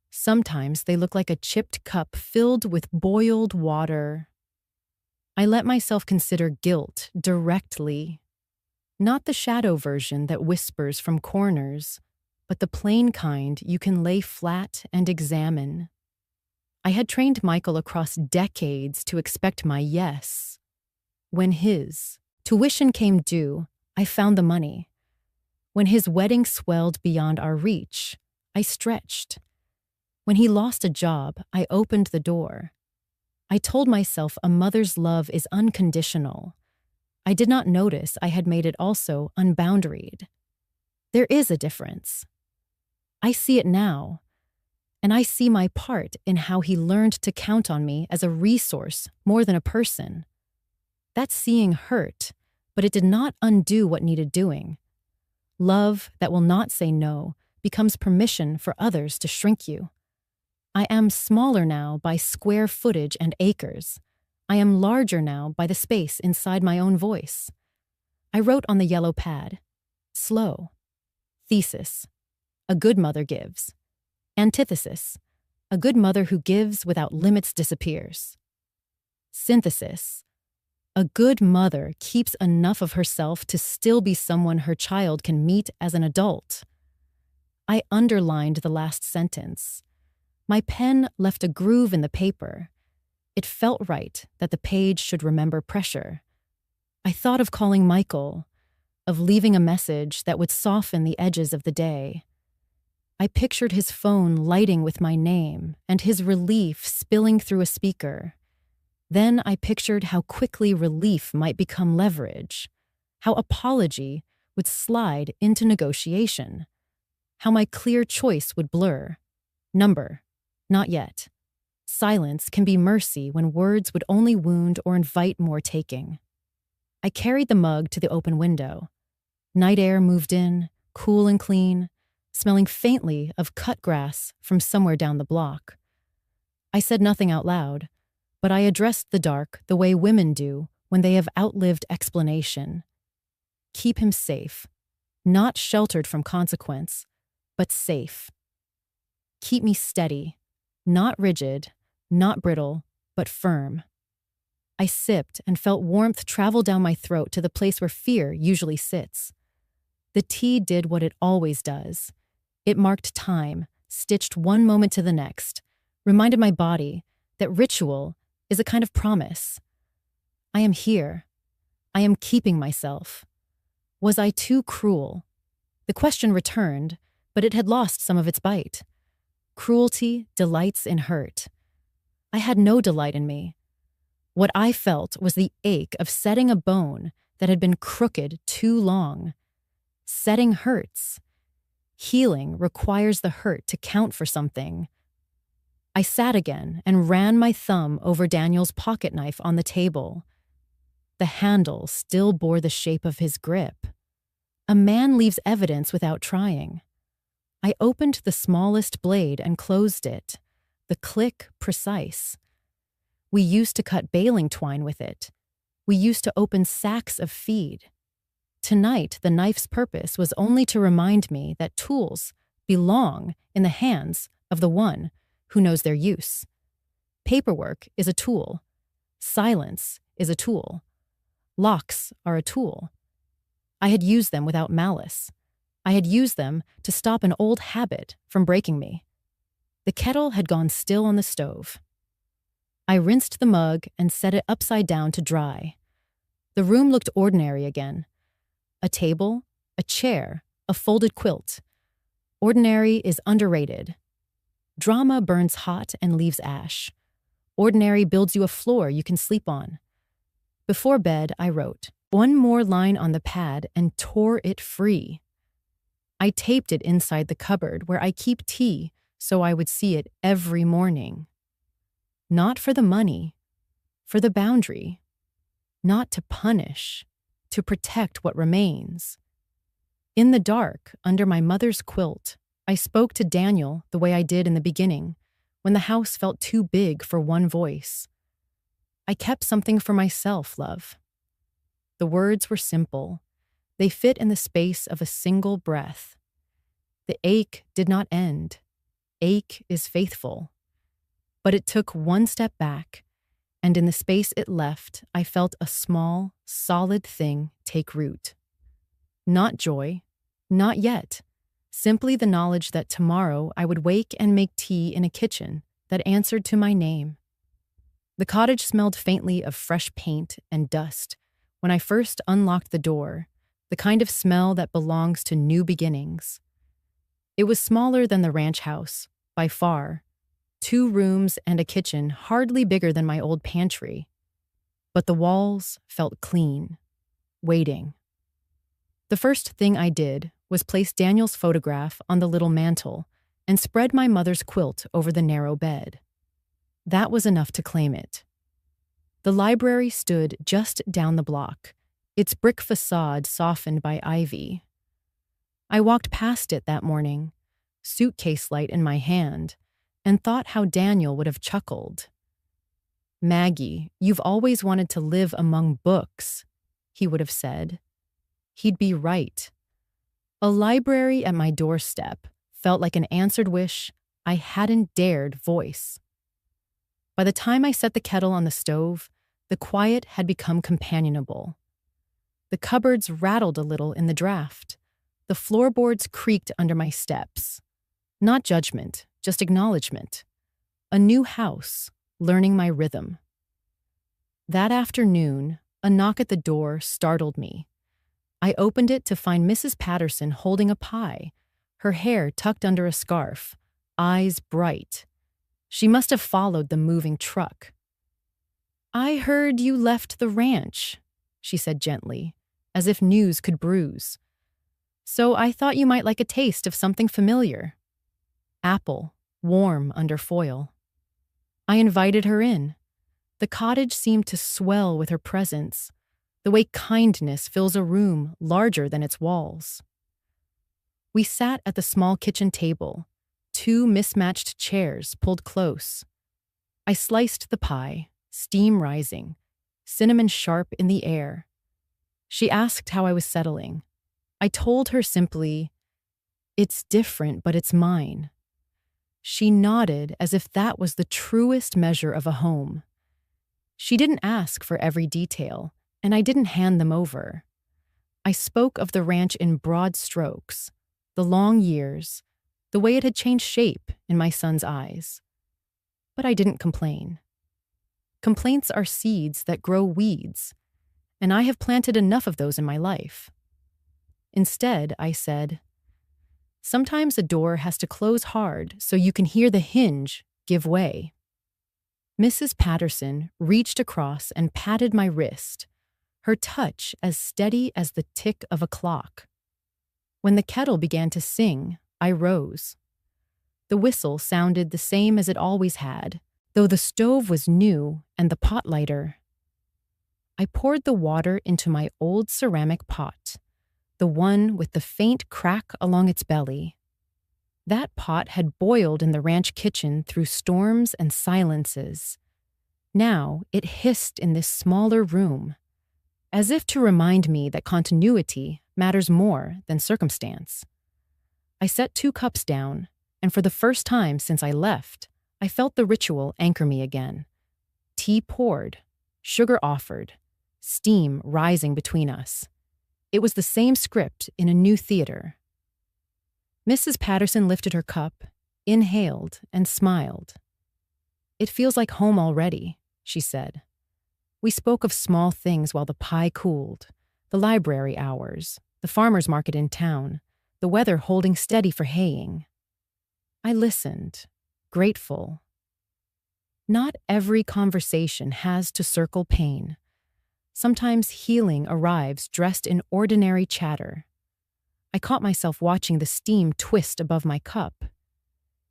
Sometimes they look like a chipped cup filled with boiled water. I let myself consider guilt directly. Not the shadow version that whispers from corners, but the plain kind you can lay flat and examine. I had trained Michael across decades to expect my yes. When his tuition came due, I found the money. When his wedding swelled beyond our reach, I stretched. When he lost a job, I opened the door. I told myself a mother's love is unconditional. I did not notice I had made it also unboundaried. There is a difference. I see it now, and I see my part in how he learned to count on me as a resource more than a person. That seeing hurt, but it did not undo what needed doing. Love that will not say no becomes permission for others to shrink you. I am smaller now by square footage and acres. I am larger now by the space inside my own voice. I wrote on the yellow pad, slow. Thesis, a good mother gives. Antithesis, a good mother who gives without limits disappears. Synthesis, a good mother keeps enough of herself to still be someone her child can meet as an adult. I underlined the last sentence. My pen left a groove in the paper. It felt right that the page should remember pressure. I thought of calling Michael, of leaving a message that would soften the edges of the day. I pictured his phone lighting with my name and his relief spilling through a speaker. Then I pictured how quickly relief might become leverage, how apology would slide into negotiation, how my clear choice would blur. Number, not yet. Silence can be mercy when words would only wound or invite more taking. I carried the mug to the open window. Night air moved in, cool and clean, smelling faintly of cut grass from somewhere down the block. I said nothing out loud, but I addressed the dark the way women do when they have outlived explanation. Keep him safe, not sheltered from consequence, but safe. Keep me steady, not rigid, not brittle, but firm. I sipped and felt warmth travel down my throat to the place where fear usually sits. The tea did what it always does. It marked time, stitched one moment to the next, reminded my body that ritual is a kind of promise. I am here. I am keeping myself. Was I too cruel? The question returned, but it had lost some of its bite. Cruelty delights in hurt. I had no delight in me. What I felt was the ache of setting a bone that had been crooked too long. Setting hurts. Healing requires the hurt to count for something. I sat again and ran my thumb over Daniel's pocket knife on the table. The handle still bore the shape of his grip. A man leaves evidence without trying. I opened the smallest blade and closed it, the click precise. We used to cut baling twine with it. We used to open sacks of feed. Tonight, the knife's purpose was only to remind me that tools belong in the hands of the one who knows their use. Paperwork is a tool. Silence is a tool. Locks are a tool. I had used them without malice. I had used them to stop an old habit from breaking me. The kettle had gone still on the stove. I rinsed the mug and set it upside down to dry. The room looked ordinary again. A table, a chair, a folded quilt. Ordinary is underrated. Drama burns hot and leaves ash. Ordinary builds you a floor you can sleep on. Before bed, I wrote one more line on the pad and tore it free. I taped it inside the cupboard where I keep tea so I would see it every morning. Not for the money, for the boundary. Not to punish, to protect what remains. In the dark, under my mother's quilt, I spoke to Daniel the way I did in the beginning, when the house felt too big for one voice. I kept something for myself, love. The words were simple. They fit in the space of a single breath. The ache did not end. Ache is faithful. But it took one step back, and in the space it left, I felt a small, solid thing take root. Not joy, not yet. Simply the knowledge that tomorrow I would wake and make tea in a kitchen that answered to my name. The cottage smelled faintly of fresh paint and dust when I first unlocked the door, the kind of smell that belongs to new beginnings. It was smaller than the ranch house, by far. 2 rooms and a kitchen hardly bigger than my old pantry. But the walls felt clean, waiting. The first thing I did was place Daniel's photograph on the little mantel and spread my mother's quilt over the narrow bed. That was enough to claim it. The library stood just down the block, its brick facade softened by ivy. I walked past it that morning, suitcase light in my hand, and thought how Daniel would have chuckled. "Maggie, you've always wanted to live among books," he would have said. He'd be right. A library at my doorstep felt like an answered wish I hadn't dared voice. By the time I set the kettle on the stove, the quiet had become companionable. The cupboards rattled a little in the draft. The floorboards creaked under my steps. Not judgment, just acknowledgement. A new house, learning my rhythm. That afternoon, a knock at the door startled me. I opened it to find Mrs. Patterson holding a pie, her hair tucked under a scarf, eyes bright. She must have followed the moving truck. I heard you left the ranch, she said gently, as if news could bruise. So I thought you might like a taste of something familiar. Apple, warm under foil. I invited her in. The cottage seemed to swell with her presence, the way kindness fills a room larger than its walls. We sat at the small kitchen table, two mismatched chairs pulled close. I sliced the pie, steam rising, cinnamon sharp in the air. She asked how I was settling. I told her simply, "It's different, but it's mine." She nodded as if that was the truest measure of a home. She didn't ask for every detail, and I didn't hand them over. I spoke of the ranch in broad strokes, the long years, the way it had changed shape in my son's eyes. But I didn't complain. Complaints are seeds that grow weeds, and I have planted enough of those in my life. Instead, I said, "Sometimes a door has to close hard so you can hear the hinge give way." Mrs. Patterson reached across and patted my wrist, her touch as steady as the tick of a clock. When the kettle began to sing, I rose. The whistle sounded the same as it always had, though the stove was new and the pot lighter. I poured the water into my old ceramic pot, the one with the faint crack along its belly. That pot had boiled in the ranch kitchen through storms and silences. Now it hissed in this smaller room, as if to remind me that continuity matters more than circumstance. I set 2 cups down, and for the first time since I left, I felt the ritual anchor me again. Tea poured, sugar offered, steam rising between us. It was the same script in a new theater. Mrs. Patterson lifted her cup, inhaled, and smiled. "It feels like home already," she said. We spoke of small things while the pie cooled, the library hours, the farmer's market in town, the weather holding steady for haying. I listened, grateful. Not every conversation has to circle pain. Sometimes healing arrives dressed in ordinary chatter. I caught myself watching the steam twist above my cup.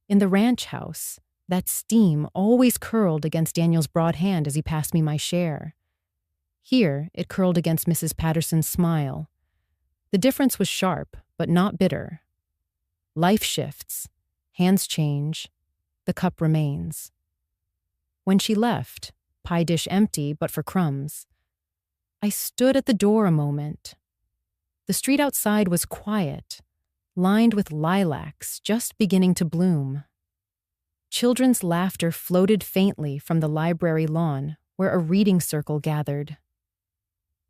In the ranch house, that steam always curled against Daniel's broad hand as he passed me my share. Here, it curled against Mrs. Patterson's smile. The difference was sharp, but not bitter. Life shifts, hands change, the cup remains. When she left, pie dish empty but for crumbs, I stood at the door a moment. The street outside was quiet, lined with lilacs just beginning to bloom. Children's laughter floated faintly from the library lawn where a reading circle gathered.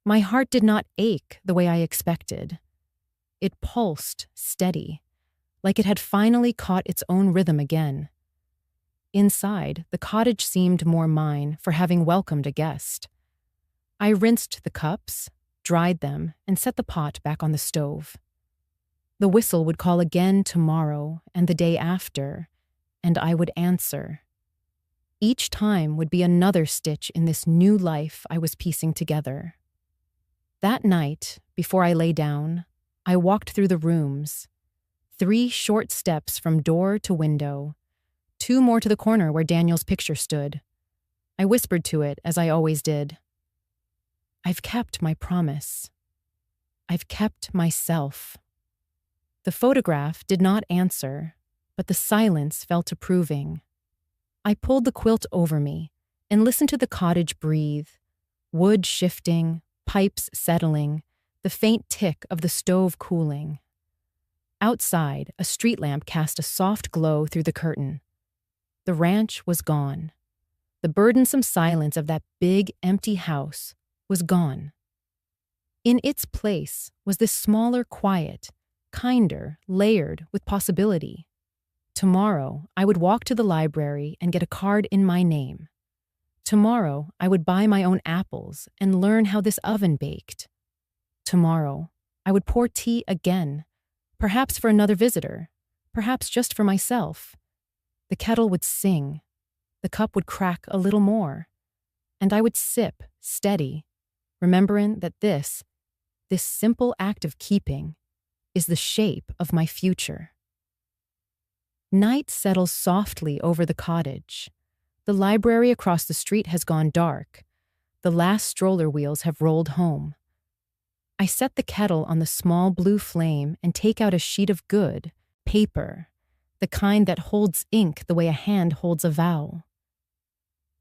My heart did not ache the way I expected. It pulsed steady, like it had finally caught its own rhythm again. Inside, the cottage seemed more mine for having welcomed a guest. I rinsed the cups, dried them, and set the pot back on the stove. The whistle would call again tomorrow and the day after, and I would answer. Each time would be another stitch in this new life I was piecing together. That night, before I lay down, I walked through the rooms, 3 short steps from door to window, 2 more to the corner where Daniel's picture stood. I whispered to it, as I always did. I've kept my promise. I've kept myself. The photograph did not answer, but the silence felt approving. I pulled the quilt over me and listened to the cottage breathe, wood shifting, pipes settling, the faint tick of the stove cooling. Outside, a street lamp cast a soft glow through the curtain. The ranch was gone. The burdensome silence of that big, empty house was gone. In its place was this smaller quiet, kinder, layered with possibility. Tomorrow, I would walk to the library and get a card in my name. Tomorrow, I would buy my own apples and learn how this oven baked. Tomorrow, I would pour tea again, perhaps for another visitor, perhaps just for myself. The kettle would sing. The cup would crack a little more. And I would sip, steady, remembering that this simple act of keeping, is the shape of my future. Night settles softly over the cottage. The library across the street has gone dark. The last stroller wheels have rolled home. I set the kettle on the small blue flame and take out a sheet of good paper, the kind that holds ink the way a hand holds a vowel.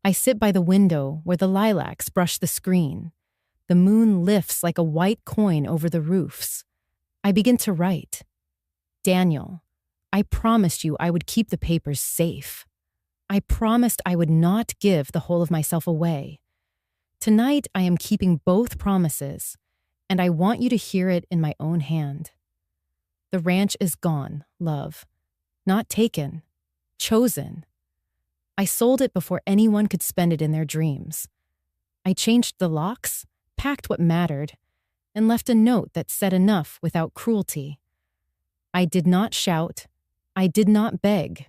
I sit by the window where the lilacs brush the screen. The moon lifts like a white coin over the roofs. I begin to write. Daniel, I promised you I would keep the papers safe. I promised I would not give the whole of myself away. Tonight I am keeping both promises, and I want you to hear it in my own hand. The ranch is gone, love. Not taken. Chosen. I sold it before anyone could spend it in their dreams. I changed the locks, packed what mattered, and left a note that said enough without cruelty. I did not shout. I did not beg.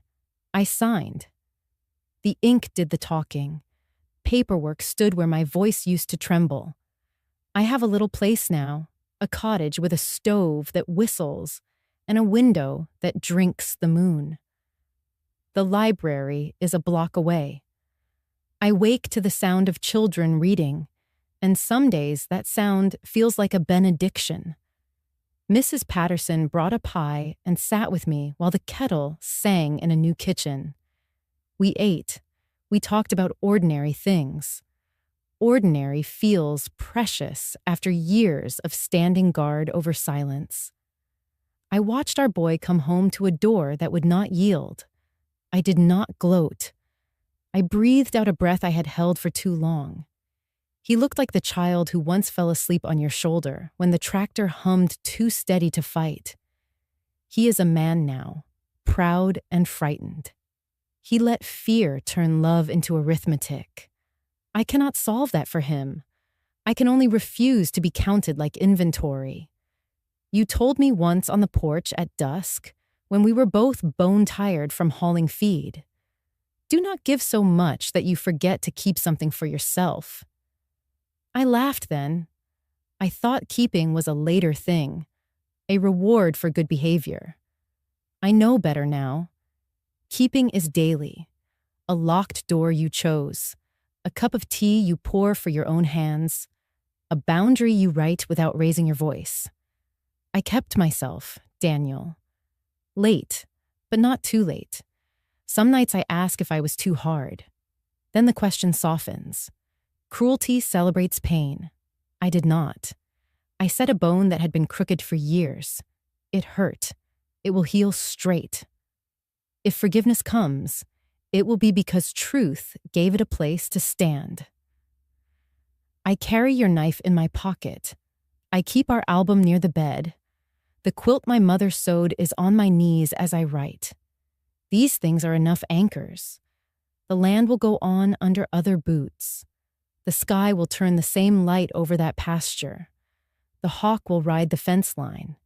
I signed. The ink did the talking. Paperwork stood where my voice used to tremble. I have a little place now, a cottage with a stove that whistles and a window that drinks the moon. The library is a block away. I wake to the sound of children reading, and some days that sound feels like a benediction. Mrs. Patterson brought a pie and sat with me while the kettle sang in a new kitchen. We ate. We talked about ordinary things. Ordinary feels precious after years of standing guard over silence. I watched our boy come home to a door that would not yield. I did not gloat. I breathed out a breath I had held for too long. He looked like the child who once fell asleep on your shoulder when the tractor hummed too steady to fight. He is a man now, proud and frightened. He let fear turn love into arithmetic. I cannot solve that for him. I can only refuse to be counted like inventory. You told me once on the porch at dusk, when we were both bone-tired from hauling feed, do not give so much that you forget to keep something for yourself. I laughed then. I thought keeping was a later thing, a reward for good behavior. I know better now. Keeping is daily, a locked door you chose, a cup of tea you pour for your own hands, a boundary you write without raising your voice. I kept myself, Daniel. Late, but not too late. Some nights I ask if I was too hard. Then the question softens. Cruelty celebrates pain. I did not. I set a bone that had been crooked for years. It hurt. It will heal straight. If forgiveness comes, it will be because truth gave it a place to stand. I carry your knife in my pocket. I keep our album near the bed. The quilt my mother sewed is on my knees as I write. These things are enough anchors. The land will go on under other boots. The sky will turn the same light over that pasture. The hawk will ride the fence line.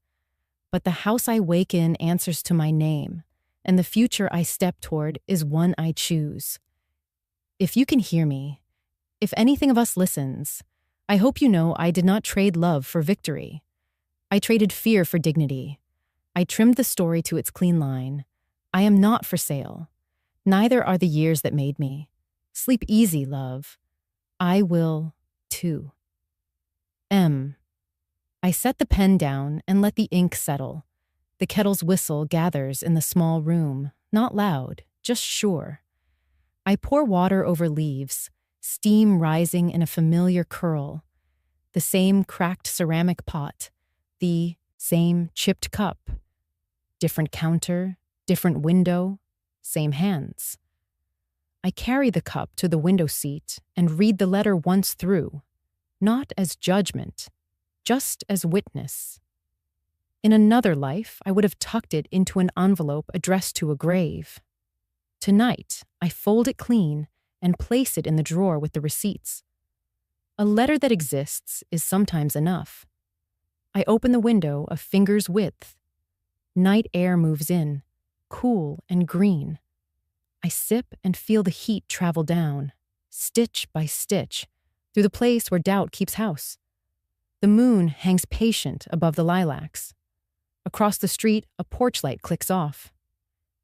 But the house I wake in answers to my name, and the future I step toward is one I choose. If you can hear me, if anything of us listens, I hope you know I did not trade love for victory. I traded fear for dignity. I trimmed the story to its clean line. I am not for sale. Neither are the years that made me. Sleep easy, love. I will, too. M. I set the pen down and let the ink settle. The kettle's whistle gathers in the small room, not loud, just sure. I pour water over leaves, steam rising in a familiar curl. The same cracked ceramic pot, the same chipped cup. Different counter, different window, same hands. I carry the cup to the window seat and read the letter once through, not as judgment, just as witness. In another life, I would have tucked it into an envelope addressed to a grave. Tonight, I fold it clean and place it in the drawer with the receipts. A letter that exists is sometimes enough. I open the window a finger's width. Night air moves in, cool and green. I sip and feel the heat travel down, stitch by stitch, through the place where doubt keeps house. The moon hangs patient above the lilacs. Across the street, a porch light clicks off.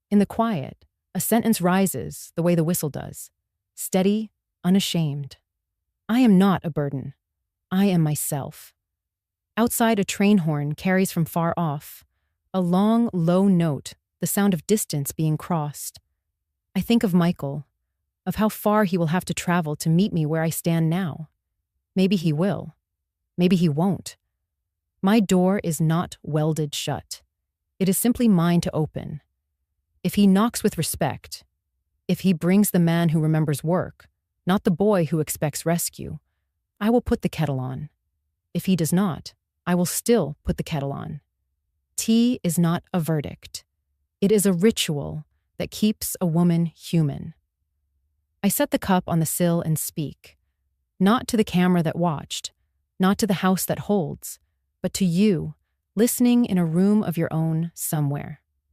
In the quiet, a sentence rises the way the whistle does, steady, unashamed. I am not a burden. I am myself. Outside, a train horn carries from far off, a long, low note, the sound of distance being crossed. I think of Michael, of how far he will have to travel to meet me where I stand now. Maybe he will. Maybe he won't. My door is not welded shut. It is simply mine to open. If he knocks with respect, if he brings the man who remembers work, not the boy who expects rescue, I will put the kettle on. If he does not, I will still put the kettle on. Tea is not a verdict. It is a ritual that keeps a woman human. I set the cup on the sill and speak, not to the camera that watched, not to the house that holds, but to you, listening in a room of your own somewhere.